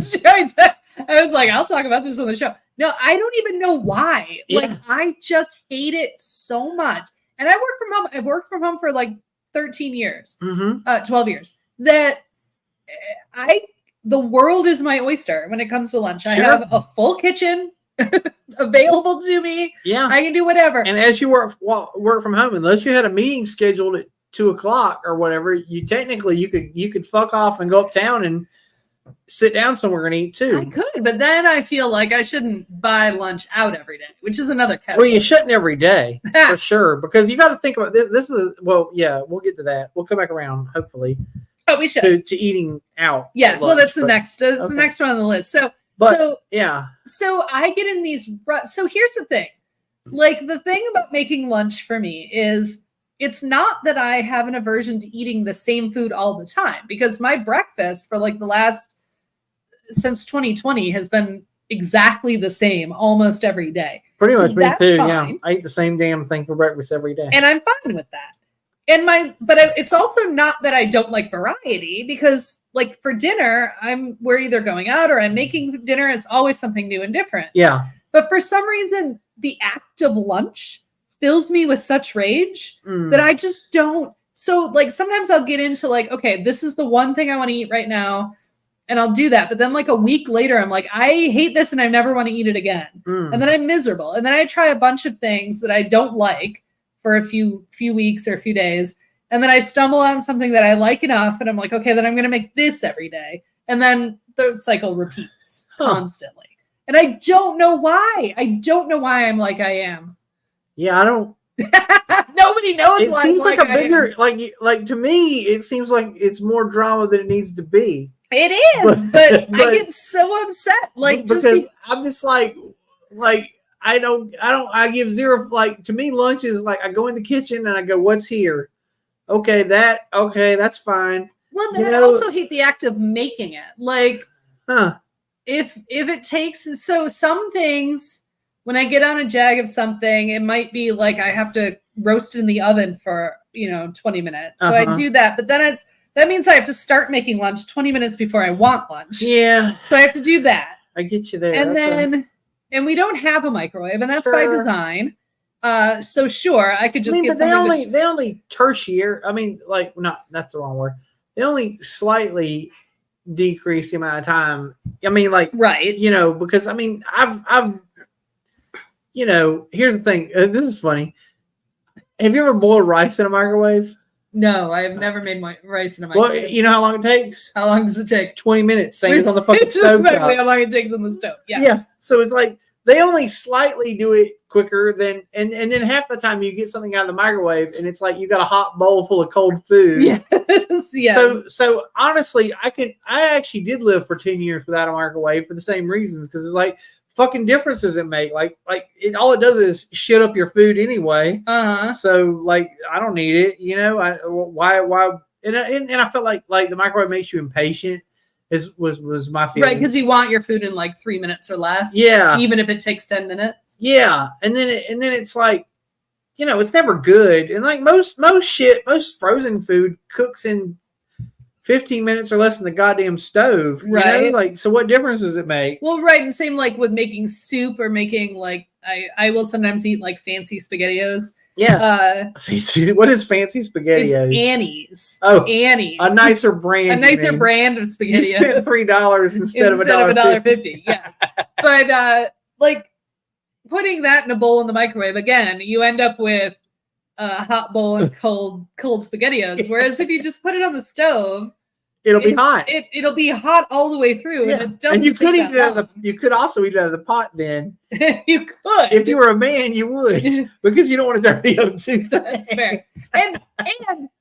Speaker 1: I was like, I'll talk about this on the show. No, I don't even know why.
Speaker 2: Yeah.
Speaker 1: Like, I just hate it so much. And I work from home. I've worked from home for like 13 years, 12 years. That the world is my oyster when it comes to lunch. I have a full kitchen available to me.
Speaker 2: Yeah,
Speaker 1: I can do whatever.
Speaker 2: And as you work from home, unless you had a meeting scheduled at 2:00 or whatever, you could fuck off and go uptown and sit down somewhere and eat too.
Speaker 1: I could, but then I feel like I shouldn't buy lunch out every day, which is another category.
Speaker 2: Well, you shouldn't every day for sure, because you got to think about this. This is we'll get to that. We'll come back around hopefully.
Speaker 1: Oh, we should
Speaker 2: to eating out.
Speaker 1: Yes, well, that's the next. That's the next one on the list. So I get in these. So here's the thing. Like, the thing about making lunch for me is, it's not that I have an aversion to eating the same food all the time, because my breakfast for like since 2020 has been exactly the same almost every day.
Speaker 2: Pretty much me too.
Speaker 1: Fine.
Speaker 2: Yeah, I eat the same damn thing for breakfast every day,
Speaker 1: and I'm fine with that. But it's also not that I don't like variety, because like for dinner, we're either going out or I'm making dinner. It's always something new and different.
Speaker 2: Yeah.
Speaker 1: But for some reason, the act of lunch fills me with such rage that I just don't. So like sometimes I'll get into like, okay, this is the one thing I want to eat right now, and I'll do that. But then like a week later, I'm like, I hate this and I never want to eat it again. And then I'm miserable. And then I try a bunch of things that I don't like for a few weeks or a few days. And then I stumble on something that I like enough, and I'm like, okay, then I'm going to make this every day. And then the cycle repeats constantly. And I don't know why. I don't know why I'm like I am.
Speaker 2: Yeah, I don't.
Speaker 1: Nobody knows.
Speaker 2: It
Speaker 1: why
Speaker 2: seems like a
Speaker 1: I am.
Speaker 2: bigger, like to me, it seems like it's more drama than it needs to be.
Speaker 1: It is, but
Speaker 2: But-
Speaker 1: I get so upset. Like,
Speaker 2: because
Speaker 1: just
Speaker 2: I'm just like I give zero. Like, to me, lunch is like I go in the kitchen and I go, what's here? Okay, that's fine.
Speaker 1: well, then
Speaker 2: you
Speaker 1: I
Speaker 2: know-
Speaker 1: also hate the act of making it. Like,
Speaker 2: Huh?
Speaker 1: if it takes so some things, when I get on a jag of something, it might be like I have to roast it in the oven for 20 minutes. So I
Speaker 2: Uh-huh.
Speaker 1: do that, but then that means I have to start making lunch 20 minutes before I want lunch.
Speaker 2: Yeah,
Speaker 1: So I have to do that.
Speaker 2: I get you there.
Speaker 1: And
Speaker 2: Okay.
Speaker 1: then we don't have a microwave, and that's by
Speaker 2: Sure.
Speaker 1: design. So sure, I could
Speaker 2: I
Speaker 1: just
Speaker 2: mean,
Speaker 1: get
Speaker 2: but
Speaker 1: something.
Speaker 2: they only tertiary. I mean, like, not that's the wrong word. They only slightly decrease the amount of time. I mean, like,
Speaker 1: Right.
Speaker 2: because I mean, I've here's the thing. This is funny. Have you ever boiled rice in a microwave?
Speaker 1: No, I have never made my rice in a
Speaker 2: Well,
Speaker 1: microwave.
Speaker 2: you know how long it takes?
Speaker 1: How long does it take?
Speaker 2: 20 minutes. Same as on the fucking
Speaker 1: It's
Speaker 2: stove.
Speaker 1: exactly how long it takes on the stove. Yeah.
Speaker 2: Yeah. So it's like they only slightly do it quicker than, and then half the time you get something out of the microwave and it's like you got a hot bowl full of cold food.
Speaker 1: Yes. Yeah.
Speaker 2: So honestly, I actually did live for 10 years without a microwave for the same reasons, because it's like fucking difference does it make? Like all it does is shit up your food anyway.
Speaker 1: uh-huh.
Speaker 2: So like I don't need it, why and I felt like the microwave makes you impatient was my feeling.
Speaker 1: Right, because you want your food in like 3 minutes or less.
Speaker 2: Yeah.
Speaker 1: Even if it takes 10 minutes.
Speaker 2: Yeah, and then it's like, it's never good. And like most frozen food cooks in 15 minutes or less in the goddamn stove.
Speaker 1: Right.
Speaker 2: Like, so what difference does it make?
Speaker 1: Well, right, and same like with making soup or making like I will sometimes eat like fancy SpaghettiOs.
Speaker 2: Yeah. Fancy. What is fancy SpaghettiOs?
Speaker 1: It's Annie's.
Speaker 2: Oh,
Speaker 1: Annie's.
Speaker 2: a nicer brand.
Speaker 1: A nicer
Speaker 2: you mean.
Speaker 1: brand of
Speaker 2: You
Speaker 1: SpaghettiOs.
Speaker 2: spent $3 instead of
Speaker 1: $1.50. Yeah. But like putting that in a bowl in the microwave, again, you end up with a hot bowl and cold SpaghettiOs. Whereas if you just put it on the stove,
Speaker 2: It'll be hot.
Speaker 1: It'll be hot all the way through.
Speaker 2: Yeah.
Speaker 1: And it doesn't
Speaker 2: And you could
Speaker 1: take
Speaker 2: eat it out
Speaker 1: that
Speaker 2: of you could also eat it out of the pot then.
Speaker 1: long. You could.
Speaker 2: If you were a man, you would, because you don't want to dirty up too.
Speaker 1: That's fair. And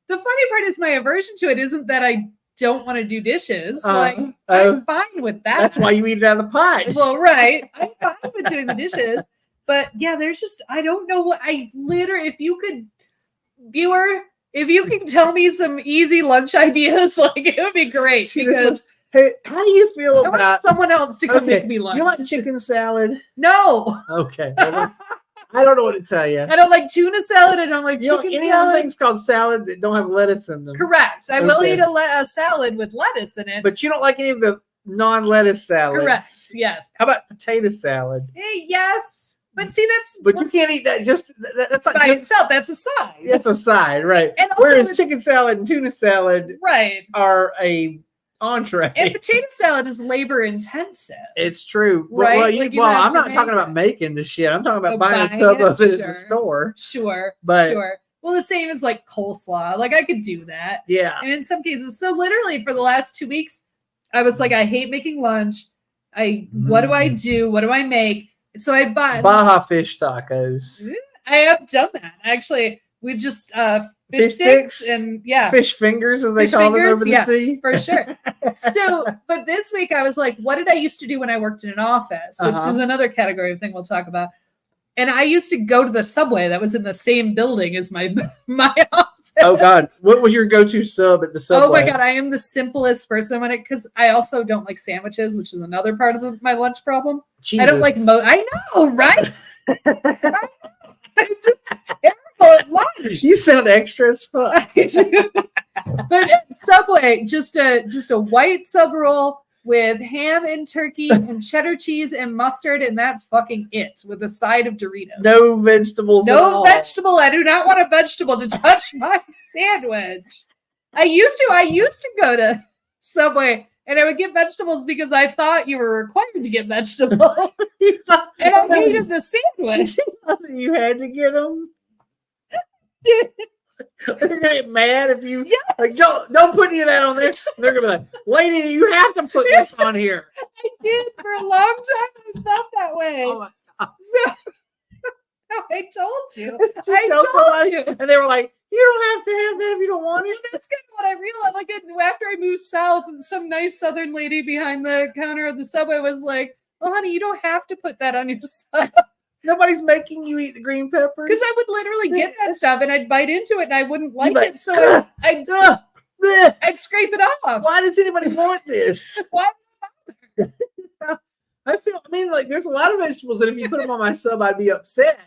Speaker 1: the funny part is my aversion to it isn't that I don't want to do dishes. I'm fine with that.
Speaker 2: That's why you eat it out of the pot.
Speaker 1: Well, right. I'm fine with doing the dishes. But yeah, there's just I don't know what I literally if you can tell me some easy lunch ideas, like it would be great because
Speaker 2: Hey, how do you feel
Speaker 1: I want
Speaker 2: about?
Speaker 1: someone else to come
Speaker 2: Okay,
Speaker 1: make me lunch.
Speaker 2: do you like chicken salad?
Speaker 1: No,
Speaker 2: Okay, well, I don't know what to tell you.
Speaker 1: I don't like tuna salad. I don't like
Speaker 2: You know,
Speaker 1: chicken
Speaker 2: any other
Speaker 1: salad.
Speaker 2: things called salad that don't have lettuce in them.
Speaker 1: Correct. I will
Speaker 2: Okay.
Speaker 1: eat a salad with lettuce in it.
Speaker 2: But you don't like any of the non-lettuce salads.
Speaker 1: Correct. Yes.
Speaker 2: How about potato salad?
Speaker 1: Yes. But see, that's
Speaker 2: But you can't eat that. That's like
Speaker 1: by itself. That's a side.
Speaker 2: that's a side, right?
Speaker 1: And also
Speaker 2: Whereas
Speaker 1: it's-
Speaker 2: chicken salad and tuna salad
Speaker 1: Right.
Speaker 2: are a entree.
Speaker 1: And potato salad is labor intensive.
Speaker 2: It's true,
Speaker 1: Right?
Speaker 2: Well,
Speaker 1: Like, you have
Speaker 2: I'm
Speaker 1: to
Speaker 2: not talking
Speaker 1: make
Speaker 2: about
Speaker 1: it.
Speaker 2: making the shit. I'm talking about
Speaker 1: Oh,
Speaker 2: buying a
Speaker 1: buying
Speaker 2: tub
Speaker 1: it?
Speaker 2: of it at
Speaker 1: Sure.
Speaker 2: the store.
Speaker 1: Sure.
Speaker 2: But
Speaker 1: Sure. Well, the same as like coleslaw. Like I could do that.
Speaker 2: yeah,
Speaker 1: And in some cases, so literally for the last 2 weeks, I was like, I hate making lunch. What do I do? What do I make? So I bought.
Speaker 2: Baja fish tacos,
Speaker 1: I have done that actually. We just fish
Speaker 2: Fish
Speaker 1: sticks
Speaker 2: sticks?
Speaker 1: and yeah,
Speaker 2: fish fingers, as they
Speaker 1: Fish
Speaker 2: call them
Speaker 1: fingers?
Speaker 2: over the
Speaker 1: Yeah.
Speaker 2: sea.
Speaker 1: for sure. So, but this week I was like, what did I used to do when I worked in an office, which
Speaker 2: Uh-huh.
Speaker 1: is another category of thing we'll talk about. And I used to go to the Subway that was in the same building as my office.
Speaker 2: Oh God, what was your go-to sub at the Subway?
Speaker 1: Oh my God, I am the simplest person when because I also don't like sandwiches, which is another part of my lunch problem.
Speaker 2: Jesus.
Speaker 1: I don't like I know, right? I'm just terrible at lunch.
Speaker 2: You sound extra as fuck.
Speaker 1: But at Subway, just a white sub roll with ham and turkey and cheddar cheese and mustard, and that's fucking it with a side of Doritos.
Speaker 2: No vegetables. at
Speaker 1: No
Speaker 2: all.
Speaker 1: vegetable. I do not want a vegetable to touch my sandwich. I used to go to Subway and I would get vegetables because I thought you were required to get vegetables. And I hated the sandwich.
Speaker 2: You had to get them. They're gonna get mad if you like, don't put any of that on there. They're gonna be like, lady, you have to put this on here.
Speaker 1: I did for a long time. I felt that way.
Speaker 2: Oh my God.
Speaker 1: So, I told you.
Speaker 2: Just
Speaker 1: I
Speaker 2: tell
Speaker 1: told
Speaker 2: somebody,
Speaker 1: you.
Speaker 2: and they were like, "You don't have to have that if you don't want it."
Speaker 1: That's kind of what I realized. Like after I moved south, some nice Southern lady behind the counter of the Subway was like, "Oh, honey, you don't have to put that on your sub."
Speaker 2: Nobody's making you eat the green peppers.
Speaker 1: Because I would literally get that stuff and I'd bite into it and I wouldn't like
Speaker 2: like,
Speaker 1: it, so
Speaker 2: Ugh, bleh.
Speaker 1: I'd scrape it off.
Speaker 2: Why does anybody want this?
Speaker 1: Why?
Speaker 2: I mean, like, there's a lot of vegetables that if you put them on my sub, I'd be upset.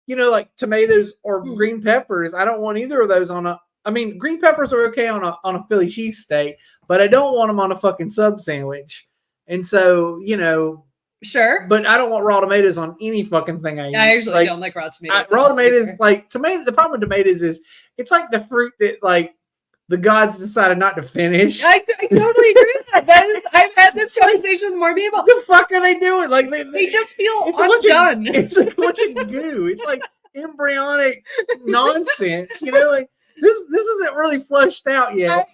Speaker 2: You know, like tomatoes or green peppers. I don't want either of those on a. I mean, green peppers are okay on a Philly cheesesteak, but I don't want them on a fucking sub sandwich. And so, you know,
Speaker 1: Sure.
Speaker 2: but I don't want raw tomatoes on any fucking thing I eat.
Speaker 1: I usually don't like raw tomatoes.
Speaker 2: Raw tomatoes, like tomato. The problem with tomatoes is it's like the fruit that like the gods decided not to finish.
Speaker 1: I totally agree with that. I've had this conversation with more people.
Speaker 2: What the fuck are they doing? Like
Speaker 1: They just feel
Speaker 2: it's a bunch of-
Speaker 1: undone.
Speaker 2: It's like a bunch of goo. It's like embryonic nonsense. You know, like this isn't really flushed out yet.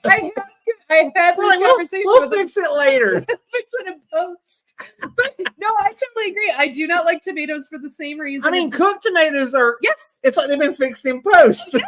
Speaker 1: I've had
Speaker 2: We're
Speaker 1: this
Speaker 2: like,
Speaker 1: conversation
Speaker 2: we'll
Speaker 1: with them.
Speaker 2: fix it later.
Speaker 1: Fix it in post. But no, I totally agree. I do not like tomatoes for the same reason.
Speaker 2: I mean, cooked tomatoes are.
Speaker 1: Yes.
Speaker 2: It's like they've been fixed in post.
Speaker 1: Yeah,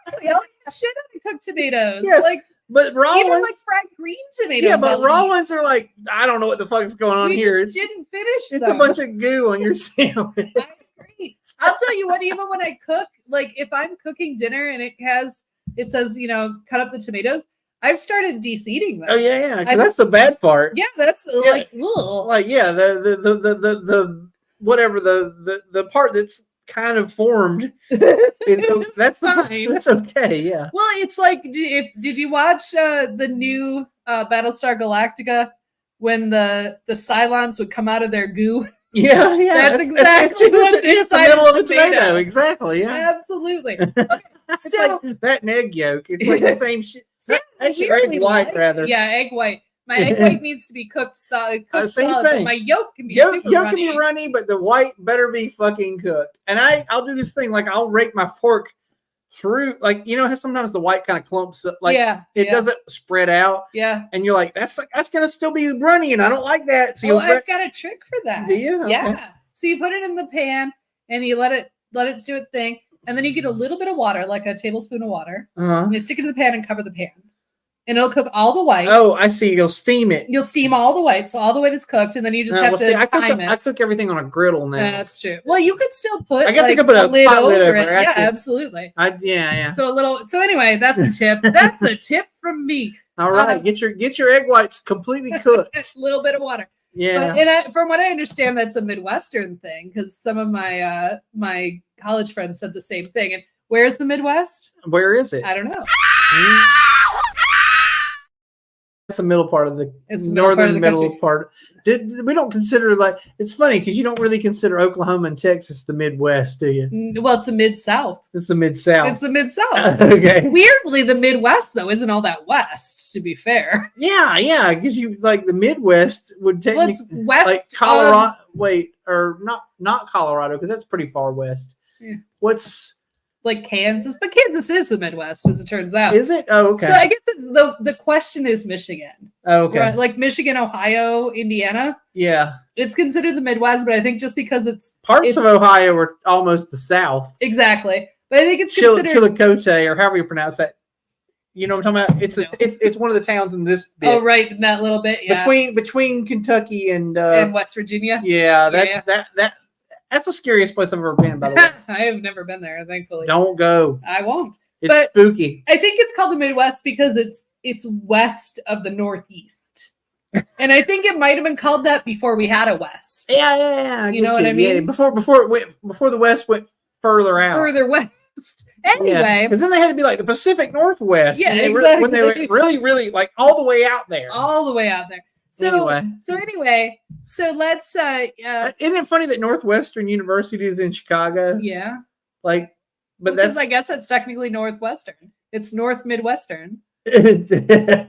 Speaker 1: exactly. I'll eat the shit out of cooked tomatoes.
Speaker 2: Yeah,
Speaker 1: like
Speaker 2: but raw
Speaker 1: even
Speaker 2: ones.
Speaker 1: like fried green tomatoes.
Speaker 2: Yeah, but
Speaker 1: I'll
Speaker 2: raw
Speaker 1: eat.
Speaker 2: ones are like I don't know what the fuck is going on
Speaker 1: We
Speaker 2: here.
Speaker 1: just didn't finish
Speaker 2: It's
Speaker 1: them.
Speaker 2: a bunch of goo on your sandwich.
Speaker 1: I agree. I'll tell you what, even when I cook, like if I'm cooking dinner and it says, you know, cut up the tomatoes, I've started de-seeding them.
Speaker 2: Oh yeah, 'cause
Speaker 1: I-
Speaker 2: that's the bad part.
Speaker 1: Yeah, that's
Speaker 2: Yeah.
Speaker 1: like, ugh.
Speaker 2: Like yeah, the whatever the part that's kind of formed is that's
Speaker 1: fine.
Speaker 2: that's okay. Yeah.
Speaker 1: Well, it's like, did you watch the new Battlestar Galactica when the Cylons would come out of their goo?
Speaker 2: Yeah, yeah.
Speaker 1: That's exactly what's
Speaker 2: it's the
Speaker 1: inside
Speaker 2: middle
Speaker 1: of
Speaker 2: of a tomato. Exactly. Yeah.
Speaker 1: Absolutely. Okay,
Speaker 2: It's
Speaker 1: so
Speaker 2: like that and egg yolk. It's like the same shit. Actually,
Speaker 1: weirdly
Speaker 2: egg white
Speaker 1: like-
Speaker 2: rather.
Speaker 1: Yeah, egg white. My egg white needs to be cooked solid,
Speaker 2: Same
Speaker 1: solid, but
Speaker 2: thing.
Speaker 1: my yolk can be
Speaker 2: Yolk
Speaker 1: super
Speaker 2: can
Speaker 1: runny.
Speaker 2: be runny, but the white better be fucking cooked. And I'll do this thing like I'll rake my fork through, like you know how sometimes the white kind of clumps up, like
Speaker 1: yeah,
Speaker 2: it
Speaker 1: yeah,
Speaker 2: doesn't spread out,
Speaker 1: yeah.
Speaker 2: and you're like that's gonna still be runny, and I don't like that. So
Speaker 1: Oh,
Speaker 2: you'll
Speaker 1: I've got a trick for that.
Speaker 2: do you? Okay.
Speaker 1: Yeah. So you put it in the pan and you let it do its thing, and then you get a little bit of water, like a tablespoon of water,
Speaker 2: Uh-huh.
Speaker 1: and you stick it in the pan and cover the pan, and it'll cook all the white.
Speaker 2: Oh, I see. You'll steam it.
Speaker 1: You'll steam all the white, so all the white is cooked, and then you just have to time
Speaker 2: I
Speaker 1: it.
Speaker 2: cook everything on a griddle now.
Speaker 1: That's true. Well, you could still put.
Speaker 2: I guess I
Speaker 1: like,
Speaker 2: could put a
Speaker 1: lid
Speaker 2: pot lid
Speaker 1: over
Speaker 2: over
Speaker 1: it.
Speaker 2: it,
Speaker 1: Yeah,
Speaker 2: actually.
Speaker 1: absolutely.
Speaker 2: Yeah.
Speaker 1: So anyway, that's a tip. That's a tip from me.
Speaker 2: All right, get your egg whites completely cooked.
Speaker 1: A little bit of water.
Speaker 2: Yeah.
Speaker 1: But from what I understand, that's a Midwestern thing because some of my my college friends said the same thing. And where's the Midwest?
Speaker 2: Where is it?
Speaker 1: I don't know.
Speaker 2: That's the middle part of the
Speaker 1: It's the middle part of
Speaker 2: northern
Speaker 1: the
Speaker 2: middle
Speaker 1: country.
Speaker 2: part. We don't consider like it's funny because you don't really consider Oklahoma and Texas the Midwest, do you?
Speaker 1: Well, it's the Mid South.
Speaker 2: It's the Mid South.
Speaker 1: It's the Mid South.
Speaker 2: Okay.
Speaker 1: Weirdly, the Midwest though isn't all that west. To be fair,
Speaker 2: Yeah, because you like the Midwest would
Speaker 1: well,
Speaker 2: technically
Speaker 1: it's west.
Speaker 2: like Colorado. Wait, or not Colorado because that's pretty far west.
Speaker 1: Yeah.
Speaker 2: What's
Speaker 1: Like Kansas, but Kansas is the Midwest, as it turns out.
Speaker 2: is it? Oh, okay.
Speaker 1: So I guess the question is Michigan.
Speaker 2: Oh, okay.
Speaker 1: Right? Like Michigan, Ohio, Indiana.
Speaker 2: Yeah.
Speaker 1: It's considered the Midwest, but I think just because it's
Speaker 2: Parts of Ohio are almost the South.
Speaker 1: exactly. But I think it's considered.
Speaker 2: Chillicothe, or however you pronounce that. You know what I'm talking about? It's one of the towns in this bit.
Speaker 1: Oh, right, in that little bit, yeah.
Speaker 2: Between Kentucky and
Speaker 1: West Virginia.
Speaker 2: yeah,
Speaker 1: Yeah.
Speaker 2: that's the scariest place I've ever been. By the way,
Speaker 1: I have never been there, thankfully.
Speaker 2: don't go.
Speaker 1: I won't.
Speaker 2: It's
Speaker 1: But-
Speaker 2: spooky.
Speaker 1: I think it's called the Midwest because it's west of the Northeast. And I think it might have been called that before we had a West.
Speaker 2: Yeah. I
Speaker 1: You
Speaker 2: get
Speaker 1: know what I mean?
Speaker 2: Yeah, before the West went further out.
Speaker 1: Further west. Anyway,
Speaker 2: because then they had to be like the Pacific Northwest.
Speaker 1: Yeah,
Speaker 2: when they were
Speaker 1: exactly.
Speaker 2: really like all the way out there.
Speaker 1: all the way out there. So
Speaker 2: Anyway.
Speaker 1: so let's
Speaker 2: Isn't it funny that Northwestern University is in Chicago?
Speaker 1: yeah.
Speaker 2: Like, but
Speaker 1: Because
Speaker 2: that's
Speaker 1: I guess that's technically Northwestern. It's North Midwestern.
Speaker 2: but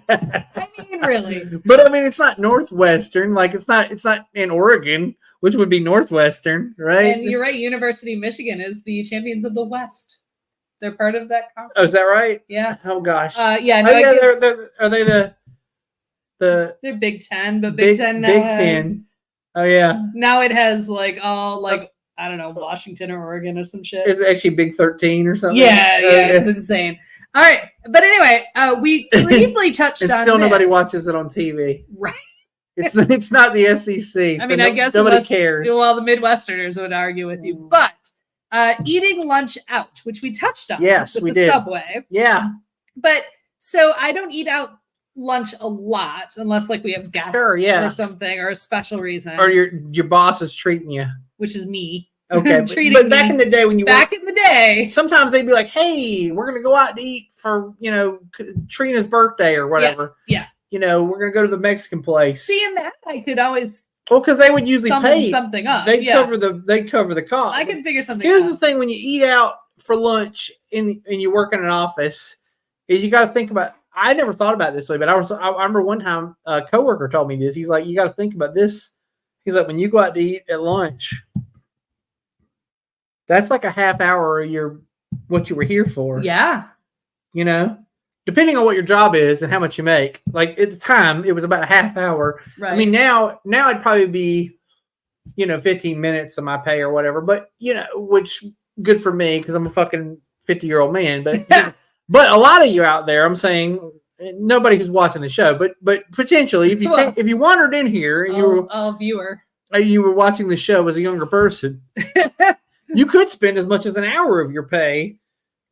Speaker 1: I mean, really.
Speaker 2: I mean, it's not Northwestern. Like, it's not in Oregon, which would be Northwestern, right?
Speaker 1: And you're right. University of Michigan is the champions of the West. They're part of that conference.
Speaker 2: Oh, is that right?
Speaker 1: Yeah.
Speaker 2: Oh gosh.
Speaker 1: Yeah. No,
Speaker 2: Oh,
Speaker 1: I
Speaker 2: yeah.
Speaker 1: guess
Speaker 2: Are they the
Speaker 1: they're Big Ten, but Big Ten now
Speaker 2: Big
Speaker 1: has,
Speaker 2: Ten? Oh yeah.
Speaker 1: now it has like all like I don't know, Washington or Oregon or some shit.
Speaker 2: It's actually Big 13 or something.
Speaker 1: Yeah, it's insane. All right, but anyway, we briefly touched on
Speaker 2: still nobody
Speaker 1: this.
Speaker 2: watches it on TV.
Speaker 1: Right.
Speaker 2: It's not the SEC.
Speaker 1: I mean, I guess
Speaker 2: nobody cares.
Speaker 1: Well, the Midwesterners would argue with you, but eating lunch out, which we touched on.
Speaker 2: Yes,
Speaker 1: with
Speaker 2: we
Speaker 1: the
Speaker 2: did.
Speaker 1: Subway.
Speaker 2: Yeah.
Speaker 1: But so I don't eat out lunch a lot unless like we have gas
Speaker 2: Sure, yeah.
Speaker 1: or something or a special reason,
Speaker 2: Or your boss is treating you.
Speaker 1: which is me.
Speaker 2: Okay,
Speaker 1: Treating
Speaker 2: but back
Speaker 1: me.
Speaker 2: in the day when you
Speaker 1: Back in the day,
Speaker 2: sometimes they'd be like, "Hey, we're gonna go out to eat for Trina's birthday or whatever."
Speaker 1: yeah.
Speaker 2: We're gonna go to the Mexican place.
Speaker 1: seeing that I could always
Speaker 2: Well, because they would usually
Speaker 1: summon
Speaker 2: pay.
Speaker 1: something up.
Speaker 2: They
Speaker 1: yeah.
Speaker 2: cover the cost.
Speaker 1: I can figure something
Speaker 2: Here's
Speaker 1: out.
Speaker 2: the thing: when you eat out for lunch and you work in an office, is you got to think about. I never thought about it this way, but I remember one time a coworker told me this. He's like, "You got to think about this." He's like, "When you go out to eat at lunch, that's like a half hour of what you were here for."
Speaker 1: Yeah.
Speaker 2: Depending on what your job is and how much you make. Like at the time, it was about a half hour.
Speaker 1: Right.
Speaker 2: I mean, now it'd probably be, 15 minutes of my pay or whatever. But which good for me because I'm a fucking 50-year-old man. But but a lot of you out there, I'm saying nobody who's watching the show, but potentially if you wandered in here and you were watching the show as a younger person, you could spend as much as an hour of your pay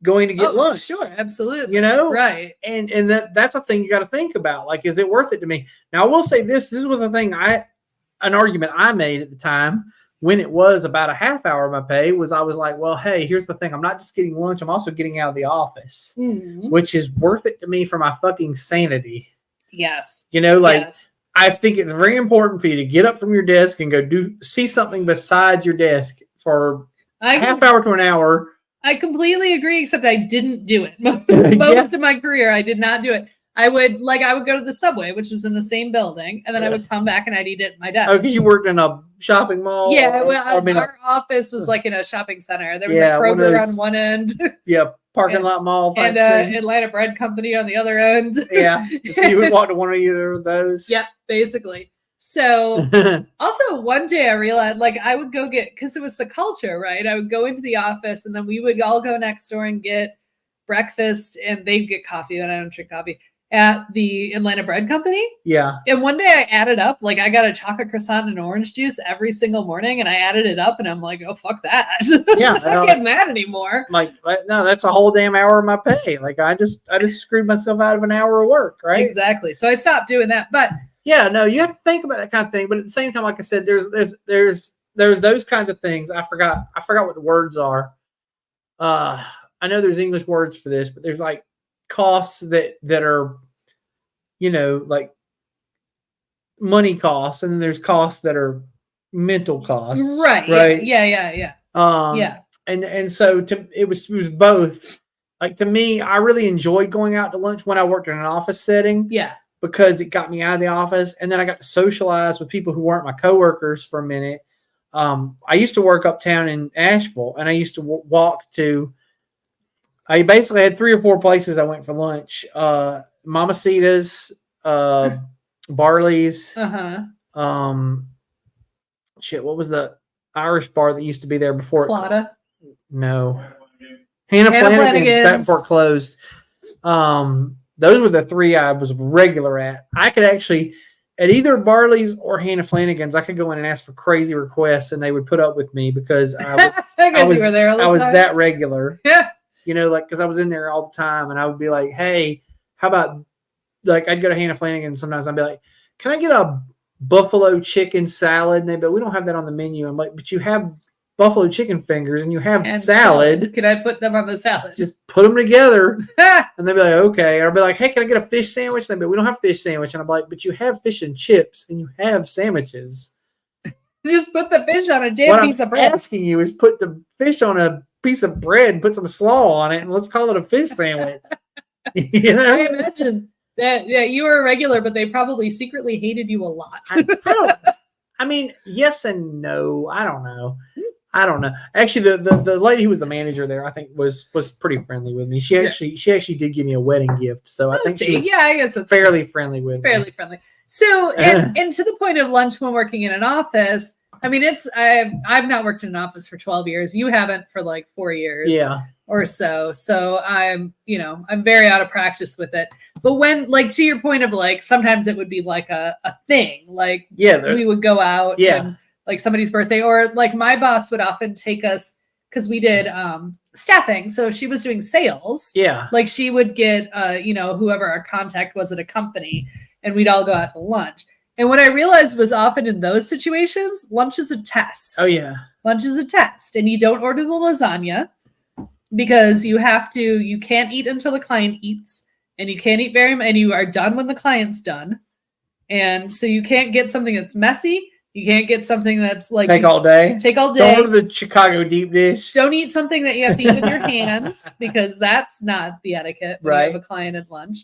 Speaker 2: going to get lunch.
Speaker 1: Sure, absolutely.
Speaker 2: Right. And that's a thing you got to think about. Like, is it worth it to me? Now, I will say this was the thing an argument I made at the time when it was about a half hour of my pay was I was like, well, hey, here's the thing. I'm not just getting lunch. I'm also getting out of the office, which is worth it to me for my fucking sanity.
Speaker 1: Yes.
Speaker 2: Yes. I think it's very important for you to get up from your desk and go see something besides your desk for a half hour to an hour.
Speaker 1: I completely agree, except I didn't do it. Most of my career, I did not do it. I would go to the Subway, which was in the same building, and then I would come back and I'd eat it at my desk.
Speaker 2: Oh, because you worked in a shopping mall?
Speaker 1: Yeah, our office was like in a shopping center. There was a Kroger on one end.
Speaker 2: Yeah, parking lot mall.
Speaker 1: And Atlanta Bread Company on the other end.
Speaker 2: Yeah, so you would walk to one of either of those?
Speaker 1: Yeah, basically. So also one day I realized I would go because it was the culture, right? I would go into the office and then we would all go next door and get breakfast and they'd get coffee, and I don't drink coffee, at the Atlanta Bread Company. Yeah. And one day I added up, I got a chocolate croissant and orange juice every single morning, and I added it up and I'm like, oh, fuck that. Yeah. I'm not getting that anymore.
Speaker 2: No, that's a whole damn hour of my pay. I just screwed myself out of an hour of work, right?
Speaker 1: Exactly. So I stopped doing that. But
Speaker 2: yeah, no, you have to think about that kind of thing. But at the same time, like I said, there's those kinds of things. I forgot what the words are. I know there's English words for this, but there's costs that are, money costs, and then there's costs that are mental costs.
Speaker 1: Right. Yeah.
Speaker 2: And so it was both. To me, I really enjoyed going out to lunch when I worked in an office setting.
Speaker 1: Yeah.
Speaker 2: Because it got me out of the office, and then I got to socialize with people who weren't my coworkers for a minute. I used to work uptown in Asheville, and I used to walk to. I basically had 3 or 4 places I went for lunch: Mamacita's, Barley's. What was the Irish bar that used to be there before?
Speaker 1: Plata.
Speaker 2: No, Hannah Flanagan's back before it closed. Those were the 3 I was regular at. I could actually, at either Barley's or Hannah Flanagan's, I could go in and ask for crazy requests, and they would put up with me because I was that regular.
Speaker 1: Yeah.
Speaker 2: Because I was in there all the time, and I would be like, hey, how about, I'd go to Hannah Flanagan's sometimes. I'd be like, can I get a buffalo chicken salad? And they'd be like, we don't have that on the menu. I'm like, but you have buffalo chicken fingers and you have salad.
Speaker 1: Can I put them on the salad?
Speaker 2: Just put them together. And they'd be like, okay. Or I'd be like, hey, can I get a fish sandwich? And they'd be like, we don't have a fish sandwich. And I'm like, but you have fish and chips and you have sandwiches.
Speaker 1: Just put the fish on a damn piece of bread.
Speaker 2: What I'm asking you is put the fish on a piece of bread and put some slaw on it, and let's call it a fish sandwich.
Speaker 1: I imagine that you were a regular, but they probably secretly hated you a lot.
Speaker 2: I mean, yes and no. I don't know. Actually, the lady who was the manager there, I think, was pretty friendly with me. She actually did give me a wedding gift, so I think she was
Speaker 1: I guess it's
Speaker 2: fairly friendly with me.
Speaker 1: Fairly friendly. So, and to the point of lunch when working in an office, I mean, I've not worked in an office for 12 years. You haven't for like 4 years.
Speaker 2: Yeah.
Speaker 1: Or so. So I'm very out of practice with it. But when, like, to your point of like, sometimes it would be like a thing, like we would go out and like somebody's birthday, or like my boss would often take us, because we did staffing. So if she was doing sales, like she would get, whoever our contact was at a company, and we'd all go out to lunch. And what I realized was often in those situations, lunch is a test.
Speaker 2: Oh yeah.
Speaker 1: Lunch is a test, and you don't order the lasagna, because you can't eat until the client eats, and you can't eat and you are done when the client's done. And so you can't get something that's messy. You can't get something that's like
Speaker 2: take all day.
Speaker 1: Don't
Speaker 2: order the Chicago deep dish.
Speaker 1: Don't eat something that you have to eat with your hands, because that's not the etiquette when you have a client at lunch.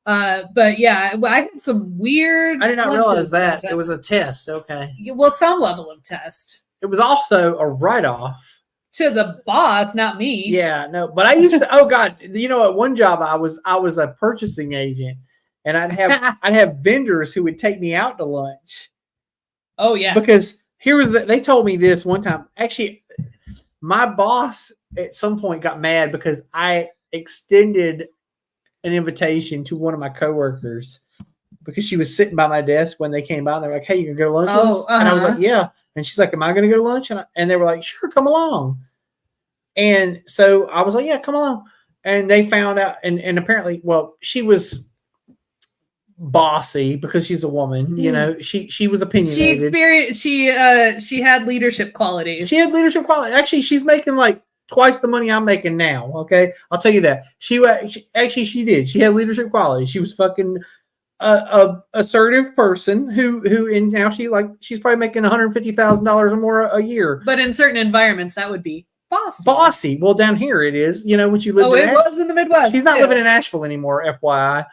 Speaker 1: But yeah, I had some weird.
Speaker 2: I did not realize that it was a test. Okay.
Speaker 1: Well, some level of test.
Speaker 2: It was also a write-off.
Speaker 1: To the boss, not me.
Speaker 2: Yeah, no, but I used to. Oh God, at one job I was a purchasing agent, and I'd have vendors who would take me out to lunch.
Speaker 1: Oh yeah,
Speaker 2: because they told me this one time. Actually, my boss at some point got mad because I extended an invitation to one of my coworkers because she was sitting by my desk when they came by. And they're like, "Hey, you can go to lunch?" And I was like, "Yeah." And she's like, "Am I going to go to lunch?" And they were like, "Sure, come along." And so I was like, "Yeah, come along." And they found out, and apparently, well, she was bossy because she's a woman. She was opinionated.
Speaker 1: She had leadership qualities.
Speaker 2: She had leadership qualities. Actually, she's making like twice the money I'm making now. Okay, I'll tell you that. She did. She had leadership qualities. She was fucking a assertive person and now she's probably making $150,000 or more a year.
Speaker 1: But in certain environments, that would be
Speaker 2: bossy. Well, down here it is. When you live.
Speaker 1: Was in the Midwest.
Speaker 2: She's not living in Asheville anymore, FYI.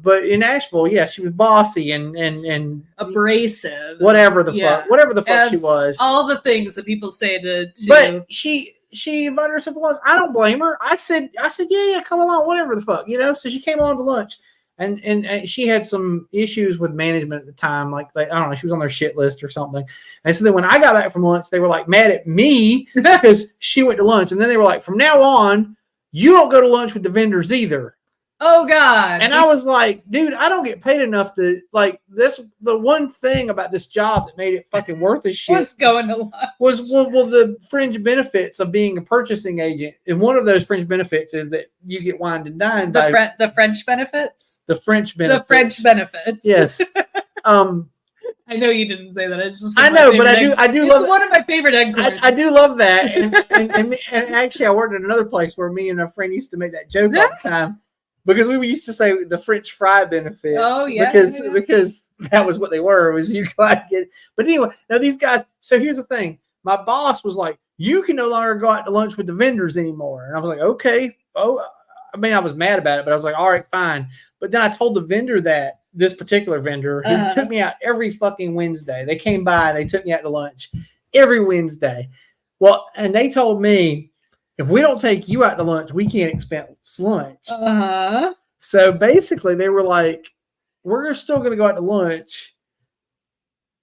Speaker 2: But in Asheville, yeah, she was bossy and
Speaker 1: abrasive.
Speaker 2: Whatever the fuck she was.
Speaker 1: All the things that people say to.
Speaker 2: But she invited herself to lunch. I don't blame her. I said, yeah, come along, whatever the fuck, So she came along to lunch. And she had some issues with management at the time. Like, I don't know, she was on their shit list or something. And so then when I got back from lunch, they were like mad at me because she went to lunch. And then they were like, from now on, you don't go to lunch with the vendors either.
Speaker 1: Oh God.
Speaker 2: And I was like, dude, I don't get paid enough to like this. The one thing about this job that made it fucking worth a shit
Speaker 1: was going to lunch.
Speaker 2: Was the fringe benefits of being a purchasing agent. And one of those fringe benefits is that you get wined and dined by
Speaker 1: the French benefits.
Speaker 2: The French benefits.
Speaker 1: The French benefits.
Speaker 2: Yes.
Speaker 1: I know you didn't say that. It's just
Speaker 2: I know, but I do love
Speaker 1: one of my favorite egg cards.
Speaker 2: I do love that. And actually, I worked at another place where me and a friend used to make that joke all the time. Because we used to say the French fry benefits.
Speaker 1: Oh, yeah.
Speaker 2: Because that was what they were, was you go out and get it. But anyway, now these guys, so here's the thing. My boss was like, you can no longer go out to lunch with the vendors anymore. And I was like, okay. Oh, I mean, I was mad about it, but I was like, all right, fine. But then I told the vendor this particular vendor who took me out every fucking Wednesday. They came by, they took me out to lunch every Wednesday. Well, and they told me, if we don't take you out to lunch, we can't expense lunch. So basically, they were like, we're still going to go out to lunch,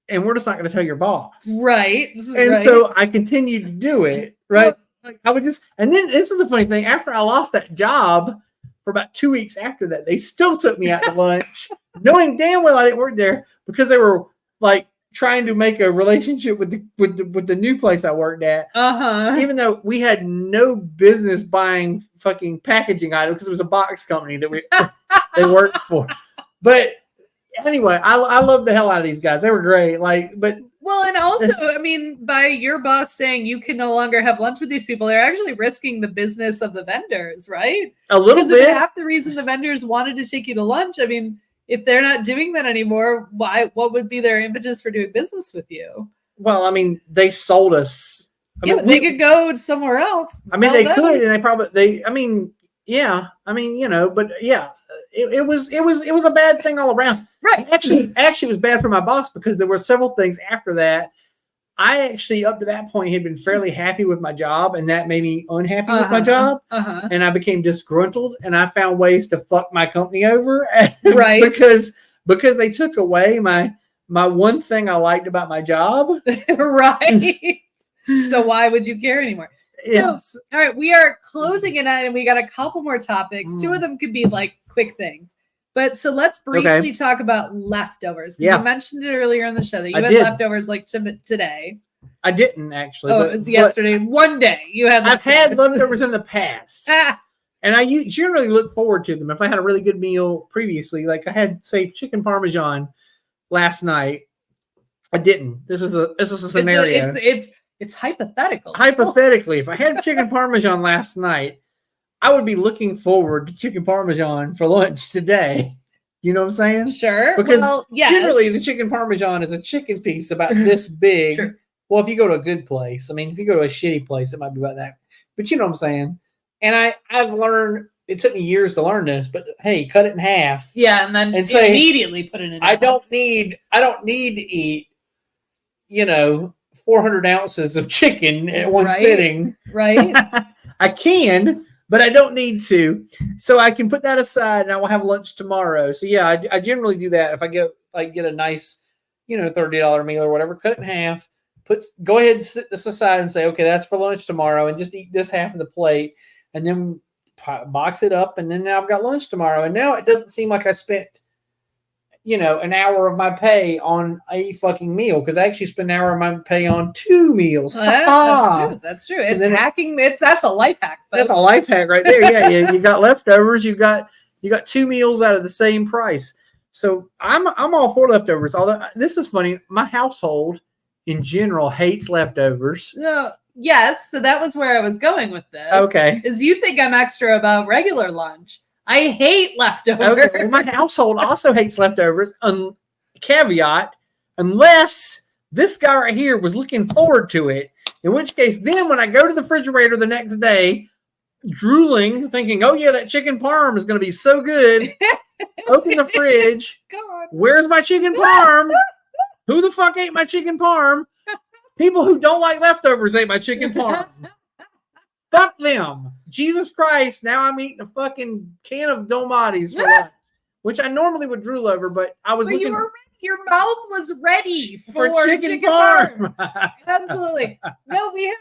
Speaker 2: and we're just not going to tell your boss.
Speaker 1: Right.
Speaker 2: So I continued to do it. Right. Like I would just, and then this is the funny thing. After I lost that job, for about 2 weeks after that, they still took me out to lunch, knowing damn well I didn't work there, because they were like trying to make a relationship with the new place I worked at. Even though we had no business buying fucking packaging items, because it was a box company that they worked for. But anyway, I love the hell out of these guys. They were great.
Speaker 1: Well, and also, I mean, by your boss saying you can no longer have lunch with these people, they're actually risking the business of the vendors, right?
Speaker 2: A little bit.
Speaker 1: Because half the reason the vendors wanted to take you to lunch, I mean, if they're not doing that anymore, what would be their impetus for doing business with you?
Speaker 2: Well, I mean, they sold us.
Speaker 1: They could go somewhere else.
Speaker 2: I mean, they could, and but yeah, it was a bad thing all around.
Speaker 1: Right.
Speaker 2: Actually, it was bad for my boss, because there were several things after that. I actually, up to that point, had been fairly happy with my job, and that made me unhappy with my job. And I became disgruntled, and I found ways to fuck my company over.
Speaker 1: Right.
Speaker 2: because they took away my my one thing I liked about my job.
Speaker 1: Right. So why would you care anymore?
Speaker 2: Yes.
Speaker 1: All right, we are closing it out, and we got a couple more topics. Two of them could be like quick things. But so let's briefly talk about leftovers.
Speaker 2: Yeah.
Speaker 1: You mentioned it earlier in the show that you
Speaker 2: I
Speaker 1: had
Speaker 2: did.
Speaker 1: leftovers like today.
Speaker 2: I didn't actually.
Speaker 1: Oh, it was yesterday. One day you had
Speaker 2: I've
Speaker 1: leftovers.
Speaker 2: had leftovers in the past.
Speaker 1: Ah,
Speaker 2: And I generally look forward to them. If I had a really good meal previously, like I had, say, chicken parmesan last night, I didn't. This is a scenario.
Speaker 1: It's hypothetical.
Speaker 2: Hypothetically, if I had chicken parmesan last night, I would be looking forward to chicken parmesan for lunch today. You know what I'm saying?
Speaker 1: Sure.
Speaker 2: Because
Speaker 1: well, yes.
Speaker 2: generally the chicken parmesan is a chicken piece about this big.
Speaker 1: Sure.
Speaker 2: Well, if you go to a good place, I mean, if you go to a shitty place, it might be about that. But you know what I'm saying? And I've learned, it took me years to learn this, but hey, cut it in half.
Speaker 1: Yeah, and then
Speaker 2: say,
Speaker 1: immediately put it in.
Speaker 2: I don't need to eat, 400 ounces of chicken at one sitting.
Speaker 1: Right.
Speaker 2: I can, but I don't need to. So I can put that aside and I will have lunch tomorrow. So yeah, I generally do that. If I get a nice, $30 meal or whatever, cut it in half, go ahead and sit this aside and say, okay, that's for lunch tomorrow, and just eat this half of the plate, and then box it up, and then now I've got lunch tomorrow. And now it doesn't seem like I spent, an hour of my pay on a fucking meal, because I actually spent an hour of my pay on 2 meals.
Speaker 1: That's true. It's hacking. That's a life hack. Folks.
Speaker 2: That's a life hack right there. Yeah, you got leftovers. You got 2 meals out of the same price. So I'm all for leftovers. Although this is funny, my household in general hates leftovers.
Speaker 1: No. Yes, so that was where I was going with this.
Speaker 2: Okay.
Speaker 1: Is you think I'm extra about regular lunch. I hate leftovers.
Speaker 2: Okay. Well, my household also hates leftovers. Caveat, unless this guy right here was looking forward to it. In which case, then when I go to the refrigerator the next day, drooling, thinking, oh yeah, that chicken parm is going to be so good. Open the fridge.
Speaker 1: God.
Speaker 2: Where's my chicken parm? Who the fuck ate my chicken parm? People who don't like leftovers ate my chicken parm. Fuck them. Jesus Christ. Now I'm eating a fucking can of Dolmades for lunch, which I normally would drool over, but I was looking.
Speaker 1: Your mouth was ready
Speaker 2: for chicken parm.
Speaker 1: Absolutely. No, we had,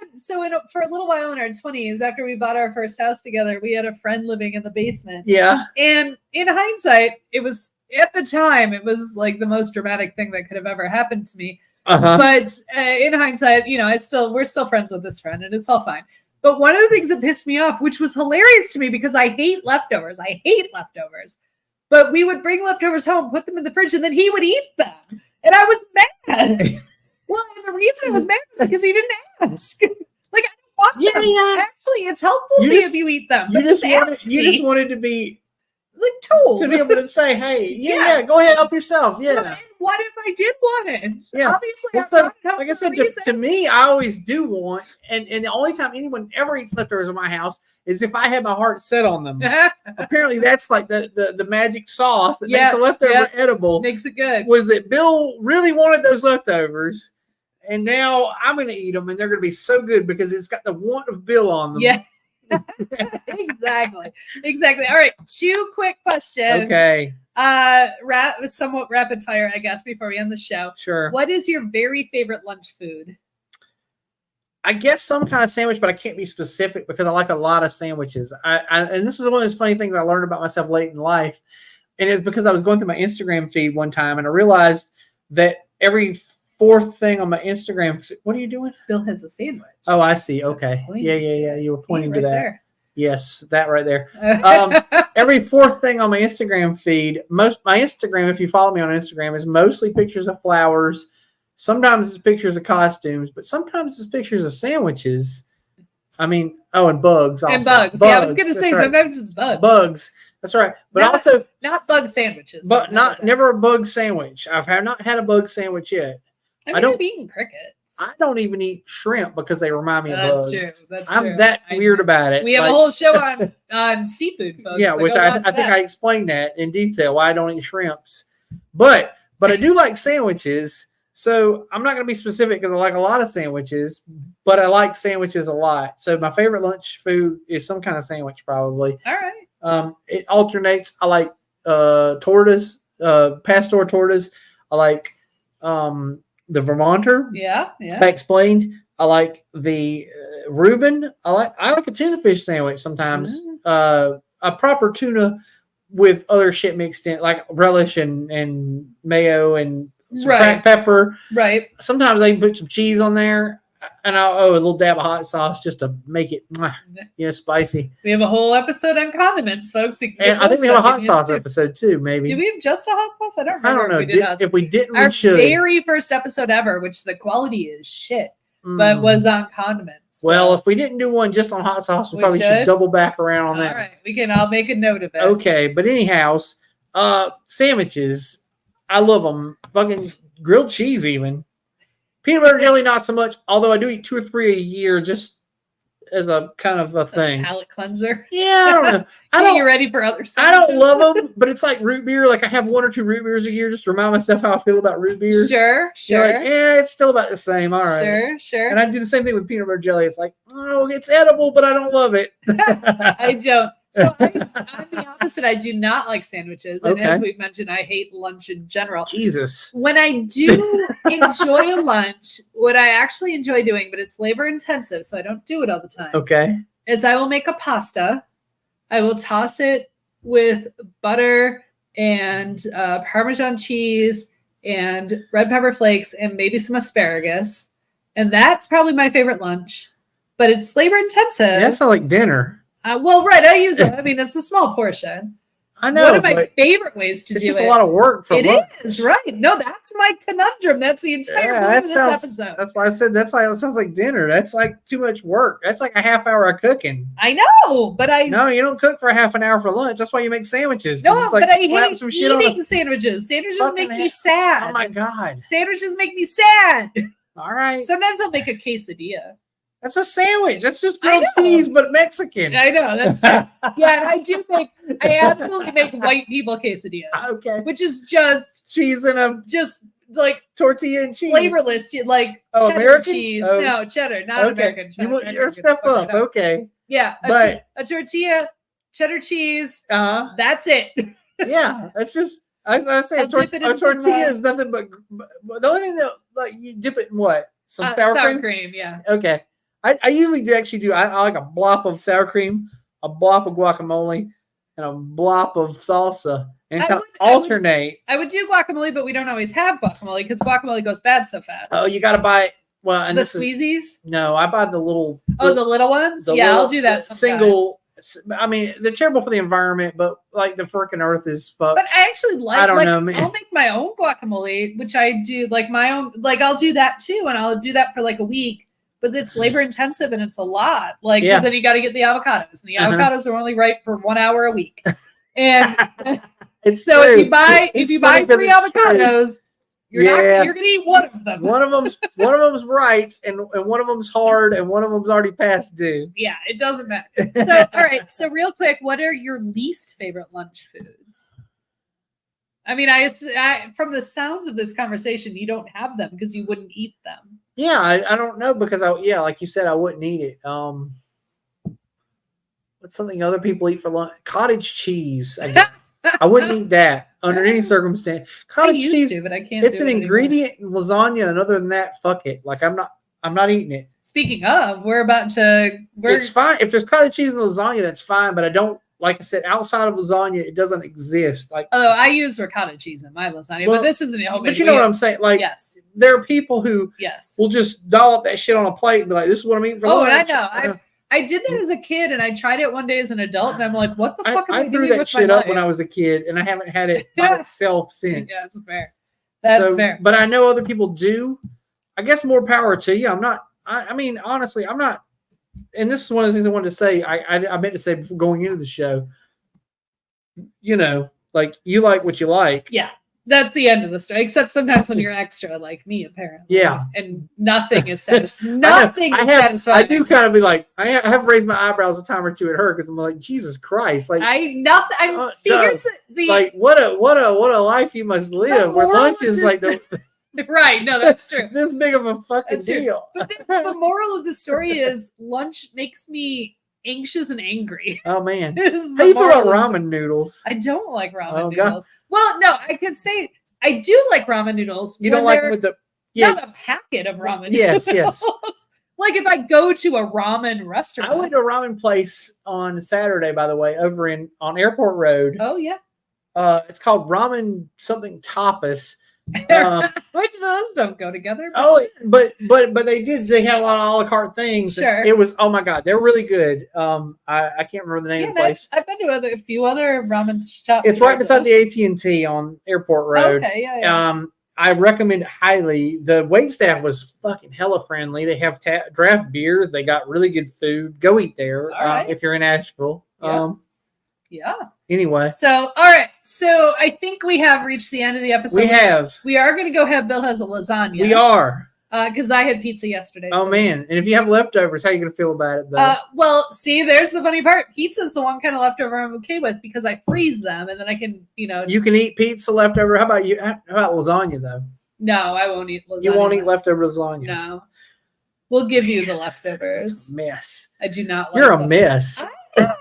Speaker 1: for a little while in our 20s, after we bought our first house together, we had a friend living in the basement.
Speaker 2: Yeah.
Speaker 1: And in hindsight, at the time, it was like the most dramatic thing that could have ever happened to me.
Speaker 2: Uh-huh.
Speaker 1: But in hindsight, we're still friends with this friend, and it's all fine. But one of the things that pissed me off, which was hilarious to me because I hate leftovers. But we would bring leftovers home, put them in the fridge, and then he would eat them. And I was mad. Well, and the reason I was mad is because he didn't ask. Like, I don't want them. Yeah. Actually, it's helpful if you eat them.
Speaker 2: You just wanted to be
Speaker 1: like told
Speaker 2: to be able to say, hey, yeah, go ahead, help yourself. Yeah.
Speaker 1: What if I did want it?
Speaker 2: Yeah.
Speaker 1: Obviously,
Speaker 2: like I said, to me, I always do want, and the only time anyone ever eats leftovers in my house is if I have my heart set on them. Apparently, that's like the magic sauce that makes the leftover edible.
Speaker 1: Makes it good.
Speaker 2: Was that Bill really wanted those leftovers, and now I'm going to eat them, and they're going to be so good because it's got the want of Bill on them.
Speaker 1: Yeah. Exactly. All right, 2 quick questions.
Speaker 2: Okay.
Speaker 1: Somewhat rapid fire, I guess, before we end the show.
Speaker 2: Sure.
Speaker 1: What is your very favorite lunch food?
Speaker 2: I guess some kind of sandwich, but I can't be specific because I like a lot of sandwiches. And this is one of those funny things I learned about myself late in life, and it's because I was going through my Instagram feed one time and I realized that every 4th thing on my Instagram. What are you doing?
Speaker 1: Bill has a sandwich.
Speaker 2: Oh, I see. Okay. Yeah. You were pointing to that.
Speaker 1: There.
Speaker 2: Yes, that right there. Every 4th thing on my Instagram feed, my Instagram, if you follow me on Instagram, is mostly pictures of flowers. Sometimes it's pictures of costumes, but sometimes it's pictures of sandwiches. I mean, and bugs also.
Speaker 1: And bugs. Yeah, I was going to say, sometimes it's bugs.
Speaker 2: Bugs. That's right. But also.
Speaker 1: Not bug sandwiches.
Speaker 2: But never a bug sandwich. I've not had a bug sandwich yet.
Speaker 1: I don't eat crickets.
Speaker 2: I don't even eat shrimp because they remind me of bugs.
Speaker 1: That's true.
Speaker 2: I'm that weird about it.
Speaker 1: We have a whole show on seafood, folks.
Speaker 2: Yeah, which I think I explained that in detail why I don't eat shrimps. But I do like sandwiches. So I'm not going to be specific because I like a lot of sandwiches, but I like sandwiches a lot. So my favorite lunch food is some kind of sandwich, probably.
Speaker 1: All right.
Speaker 2: It alternates. I like tortas, pastor tortas. I like the Vermonter.
Speaker 1: Yeah.
Speaker 2: I explained. I like the Reuben. I like a tuna fish sandwich sometimes. A proper tuna with other shit mixed in, like relish and mayo and some cracked pepper.
Speaker 1: Right.
Speaker 2: Sometimes I can put some cheese on there, and a little dab of hot sauce just to make it, spicy.
Speaker 1: We have a whole episode on condiments, folks.
Speaker 2: And I think we have a hot sauce episode too. Maybe.
Speaker 1: Do we have just a hot sauce? I don't remember.
Speaker 2: I don't know. If we didn't,
Speaker 1: our
Speaker 2: we should.
Speaker 1: Very first episode ever, which the quality is shit, but was on condiments. So.
Speaker 2: Well, if we didn't do one just on hot sauce, we probably should double back around on that.
Speaker 1: All right, I'll make a note of it.
Speaker 2: Okay, but anyhow, sandwiches, I love them. Fucking grilled cheese, even peanut butter jelly, not so much. Although I do eat 2 or 3 a year, just as a kind of a thing.
Speaker 1: Palate cleanser.
Speaker 2: Yeah, I don't know.
Speaker 1: You're ready for other sandwiches.
Speaker 2: I don't love them, but it's like root beer. Like I have 1 or 2 root beers a year just to remind myself how I feel about root beer.
Speaker 1: Sure.
Speaker 2: Like, yeah, it's still about the same. All right.
Speaker 1: Sure.
Speaker 2: And I do the same thing with peanut butter jelly. It's like, oh, it's edible, but I don't love it.
Speaker 1: I don't. So I'm the opposite. I do not like sandwiches. And as we've mentioned, I hate lunch in general.
Speaker 2: Jesus.
Speaker 1: When I do enjoy a lunch, what I actually enjoy doing, but it's labor intensive, so I don't do it all the time.
Speaker 2: Okay.
Speaker 1: Is I will make a pasta. I will toss it with butter and Parmesan cheese and red pepper flakes and maybe some asparagus. And that's probably my favorite lunch. But it's labor intensive.
Speaker 2: That's not like dinner.
Speaker 1: Well, right. I mean, it's a small portion.
Speaker 2: I know.
Speaker 1: One of my favorite ways to do it.
Speaker 2: It's just a lot of work for lunch.
Speaker 1: It is, right. No, that's my conundrum. That's the entire point of this episode.
Speaker 2: That's why I said it sounds like dinner. That's like too much work. That's like a half hour of cooking.
Speaker 1: I know, but
Speaker 2: No, you don't cook for half an hour for lunch. That's why you make sandwiches.
Speaker 1: No, but I hate eating sandwiches. Sandwiches make me sad.
Speaker 2: Oh my God.
Speaker 1: Sandwiches make me sad.
Speaker 2: All right.
Speaker 1: Sometimes I'll make a quesadilla.
Speaker 2: That's a sandwich. That's just grilled cheese, but Mexican.
Speaker 1: I know. That's true. Yeah, and I absolutely make white people quesadillas.
Speaker 2: Okay.
Speaker 1: Which is just
Speaker 2: cheese and
Speaker 1: just like
Speaker 2: tortilla and cheese.
Speaker 1: Flavorless, like cheddar
Speaker 2: American
Speaker 1: cheese.
Speaker 2: Oh.
Speaker 1: No, cheddar, not American cheddar.
Speaker 2: You're a step up. Okay.
Speaker 1: Yeah. A tortilla, cheddar cheese. That's it.
Speaker 2: Yeah. That's just I say a tortilla is nothing but the only thing that like you dip it in what? Some sour
Speaker 1: cream, yeah.
Speaker 2: Okay. I usually do. I like a blop of sour cream, a blop of guacamole, and a blop of salsa, and alternate.
Speaker 1: I would do guacamole, but we don't always have guacamole because guacamole goes bad so fast.
Speaker 2: Oh, you got to buy well, and
Speaker 1: the squeezies.
Speaker 2: No, I buy the little.
Speaker 1: The little ones. I'll do that.
Speaker 2: Single. I mean, they're terrible for the environment, but like the freaking earth is fucked.
Speaker 1: But I actually like.
Speaker 2: I don't know, man.
Speaker 1: I'll make my own guacamole, which I do like my own. Like I'll do that too, and I'll do that for like a week. But it's labor intensive and it's a lot. Like, because then you got to get the avocados, and the avocados are only right for 1 hour a week. And
Speaker 2: it's
Speaker 1: so true. if you buy 3 avocados, you're gonna eat one of them.
Speaker 2: One of them's right, and one of them's hard, and one of them's already past due.
Speaker 1: Yeah, it doesn't matter. So, all right. So, real quick, what are your least favorite lunch foods? I mean, I from the sounds of this conversation, you don't have them because you wouldn't eat them.
Speaker 2: Yeah, I don't know because like you said, I wouldn't eat it. What's something other people eat for lunch? Cottage cheese. I wouldn't eat that under any circumstance. Cottage cheese,
Speaker 1: but I can't.
Speaker 2: It's an ingredient in lasagna, and other than that, fuck it. Like I'm not eating it.
Speaker 1: Speaking of,
Speaker 2: It's fine if there's cottage cheese in lasagna. That's fine, but I don't. Like I said, outside of lasagna, it doesn't exist. Like,
Speaker 1: I use ricotta cheese in my lasagna, but this isn't a
Speaker 2: But you know what I'm saying? Like,
Speaker 1: yes,
Speaker 2: there are people who will just dollop that shit on a plate and be like, "This is what I'm eating for lunch."
Speaker 1: I know. I did that as a kid, and I tried it one day as an adult, and I'm like, "What the fuck am I doing with my life?" I threw that shit up
Speaker 2: when I was a kid, and I haven't had it by itself since.
Speaker 1: Yeah, that's fair. That's fair.
Speaker 2: But I know other people do. I guess more power to you. I'm not. I mean, honestly, I'm not. And this is one of the things I wanted to say. I meant to say before going into the show. You know, like you like what you like.
Speaker 1: Yeah, that's the end of the story. Except sometimes when you're extra, like me, apparently.
Speaker 2: Yeah,
Speaker 1: and nothing is satisfying. Nothing is satisfying.
Speaker 2: I do kind of be like, I have raised my eyebrows a time or two at her because I'm like, Jesus Christ, like
Speaker 1: here's the
Speaker 2: like what a life you must live. Where lunch is like the.
Speaker 1: Right, no, that's true.
Speaker 2: This big of a fucking deal.
Speaker 1: But the moral of the story is lunch makes me anxious and angry.
Speaker 2: Oh man. How you feel about ramen noodles?
Speaker 1: I don't like ramen noodles. God. Well, no, I could say I do like ramen noodles.
Speaker 2: You
Speaker 1: when
Speaker 2: don't like
Speaker 1: they're
Speaker 2: them with the yeah.
Speaker 1: not a packet of ramen
Speaker 2: Yes,
Speaker 1: noodles.
Speaker 2: yes.
Speaker 1: Like if I go to a ramen restaurant.
Speaker 2: I went to a ramen place on Saturday, by the way, over on Airport Road.
Speaker 1: Oh yeah.
Speaker 2: It's called Ramen something Tapas.
Speaker 1: Which those don't go together.
Speaker 2: But they did. They had a lot of a la carte things.
Speaker 1: Sure.
Speaker 2: It was, oh my god, they're really good. I can't remember the name of the place.
Speaker 1: I've been to a few other ramen shops.
Speaker 2: It's right beside the AT&T on Airport Road.
Speaker 1: Okay, yeah.
Speaker 2: I recommend it highly. The wait staff was fucking hella friendly. They have draft beers. They got really good food. Go eat there if you're in Asheville.
Speaker 1: Yeah.
Speaker 2: Anyway.
Speaker 1: So, all right. So I think we have reached the end of the episode.
Speaker 2: We have.
Speaker 1: We are going to go have Bill has a lasagna.
Speaker 2: We are.
Speaker 1: Because I had pizza yesterday.
Speaker 2: Oh, man. And if you have leftovers, how are you going to feel about it, though?
Speaker 1: Well, see, there's the funny part. Pizza's the one kind of leftover I'm okay with because I freeze them and then I can, You can
Speaker 2: eat pizza leftover. How about you? How about lasagna, though?
Speaker 1: No, I won't eat lasagna.
Speaker 2: You won't eat leftover lasagna?
Speaker 1: No. We'll give you the leftovers.
Speaker 2: It's a mess.
Speaker 1: I do not like
Speaker 2: You're a mess.
Speaker 1: I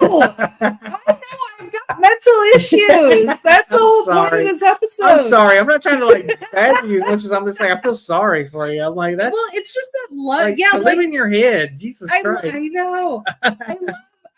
Speaker 1: know. I've got mental issues. That's the whole point of this episode.
Speaker 2: I'm sorry. I'm not trying to bad you as much as I'm just I feel sorry for you. I'm like, that's
Speaker 1: well, it's just that live
Speaker 2: in your head. Jesus Christ.
Speaker 1: I know. I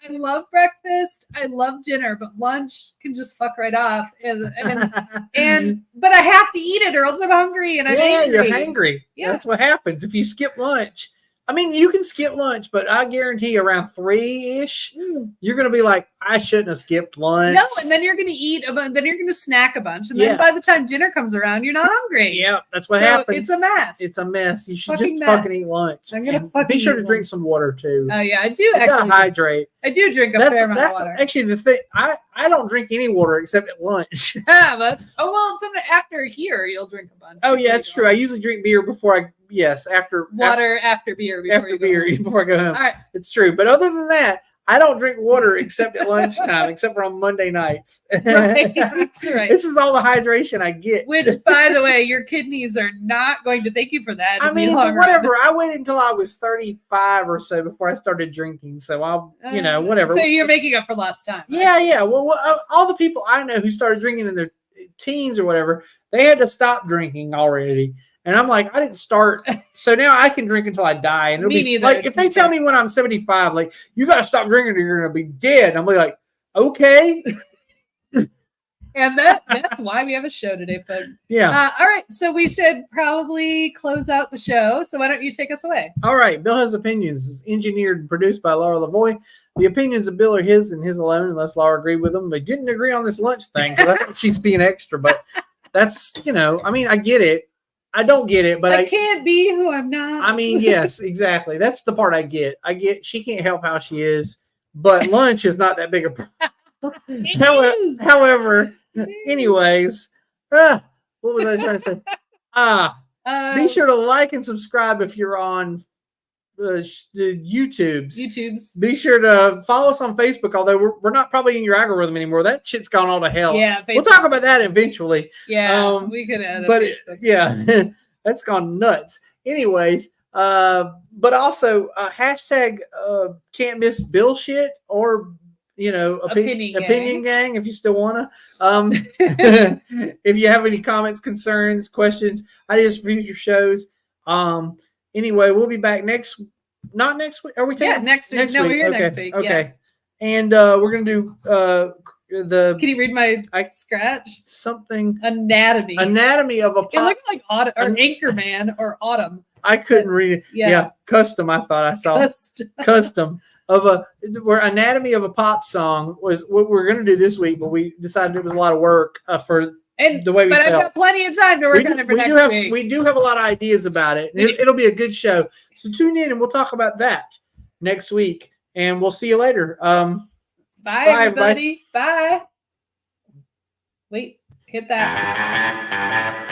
Speaker 1: love breakfast. I love dinner, but lunch can just fuck right off. And but I have to eat it or else I'm hungry and I'm angry.
Speaker 2: You're hangry.
Speaker 1: Yeah.
Speaker 2: That's what happens if you skip lunch. I mean, you can skip lunch, but I guarantee around 3-ish, you're going to be like, I shouldn't have skipped lunch.
Speaker 1: No, and then you're going to eat, then you're going to snack a bunch. And then by the time dinner comes around, you're not hungry.
Speaker 2: Yeah, that's what happens.
Speaker 1: It's a mess.
Speaker 2: It's a mess. You should just fucking eat lunch.
Speaker 1: I'm going to
Speaker 2: be sure to drink some water, too.
Speaker 1: Oh, yeah, I do.
Speaker 2: You gotta hydrate.
Speaker 1: I do drink a fair amount of water.
Speaker 2: Actually, the thing, I don't drink any water except at lunch.
Speaker 1: After here, you'll drink a bunch.
Speaker 2: Oh, yeah, it's true. I usually drink beer before after
Speaker 1: beer
Speaker 2: before I go home.
Speaker 1: All right.
Speaker 2: It's true. But other than that, I don't drink water except at lunchtime, except for on Monday nights.
Speaker 1: Right. That's right.
Speaker 2: This is all the hydration I get.
Speaker 1: Which, by the way, your kidneys are not going to thank you for that.
Speaker 2: I mean, whatever. I waited until I was 35 or so before I started drinking. So I'll, whatever.
Speaker 1: So you're making up for lost time.
Speaker 2: Right? Yeah. Well, all the people I know who started drinking in their teens or whatever, they had to stop drinking already. And I'm like, I didn't start, so now I can drink until I die. And it'll
Speaker 1: me
Speaker 2: be
Speaker 1: neither.
Speaker 2: Like if they tell me when I'm 75, like you got to stop drinking or you're gonna be dead. I'm like, okay.
Speaker 1: And that's why we have a show today, folks.
Speaker 2: Yeah.
Speaker 1: All right, so we should probably close out the show. So why don't you take us away?
Speaker 2: All right. Bill Has Opinions is engineered and produced by Laura Lavoie. The opinions of Bill are his and his alone, unless Laura agreed with them. They didn't agree on this lunch thing because I thought she's being extra, but that's I mean, I get it. I don't get it, but
Speaker 1: I can't be who I'm not.
Speaker 2: I mean, yes, exactly. That's the part I get. She can't help how she is, but lunch is not that big a problem. However, anyways, what was I trying to say? Be sure to like and subscribe if you're on YouTubes. Be sure to follow us on Facebook, although we're not probably in your algorithm anymore. That shit's gone all to hell.
Speaker 1: Yeah,
Speaker 2: we'll talk about that eventually.
Speaker 1: Yeah, we could add
Speaker 2: but that's gone nuts. Anyways, but also hashtag can't miss Bill shit or opinion gang if you still wanna. If you have any comments, concerns, questions, ideas for future shows. Anyway, we'll be back not next week. Are we taking
Speaker 1: next week? No, we're here next week.
Speaker 2: Okay. Yeah. And we're gonna do
Speaker 1: Can you read my scratch?
Speaker 2: Something
Speaker 1: anatomy of a pop. It looks like Anchorman or Autumn.
Speaker 2: I couldn't read it. Yeah. Custom. I thought I saw custom of where anatomy of a pop song was what we're gonna do this week, but we decided it was a lot of work for. And the way we felt.
Speaker 1: I've got plenty of time to work on it for next week.
Speaker 2: We do have a lot of ideas about it. It'll be a good show. So tune in and we'll talk about that next week. And we'll see you later. Bye
Speaker 1: everybody. Bye. Wait, hit that.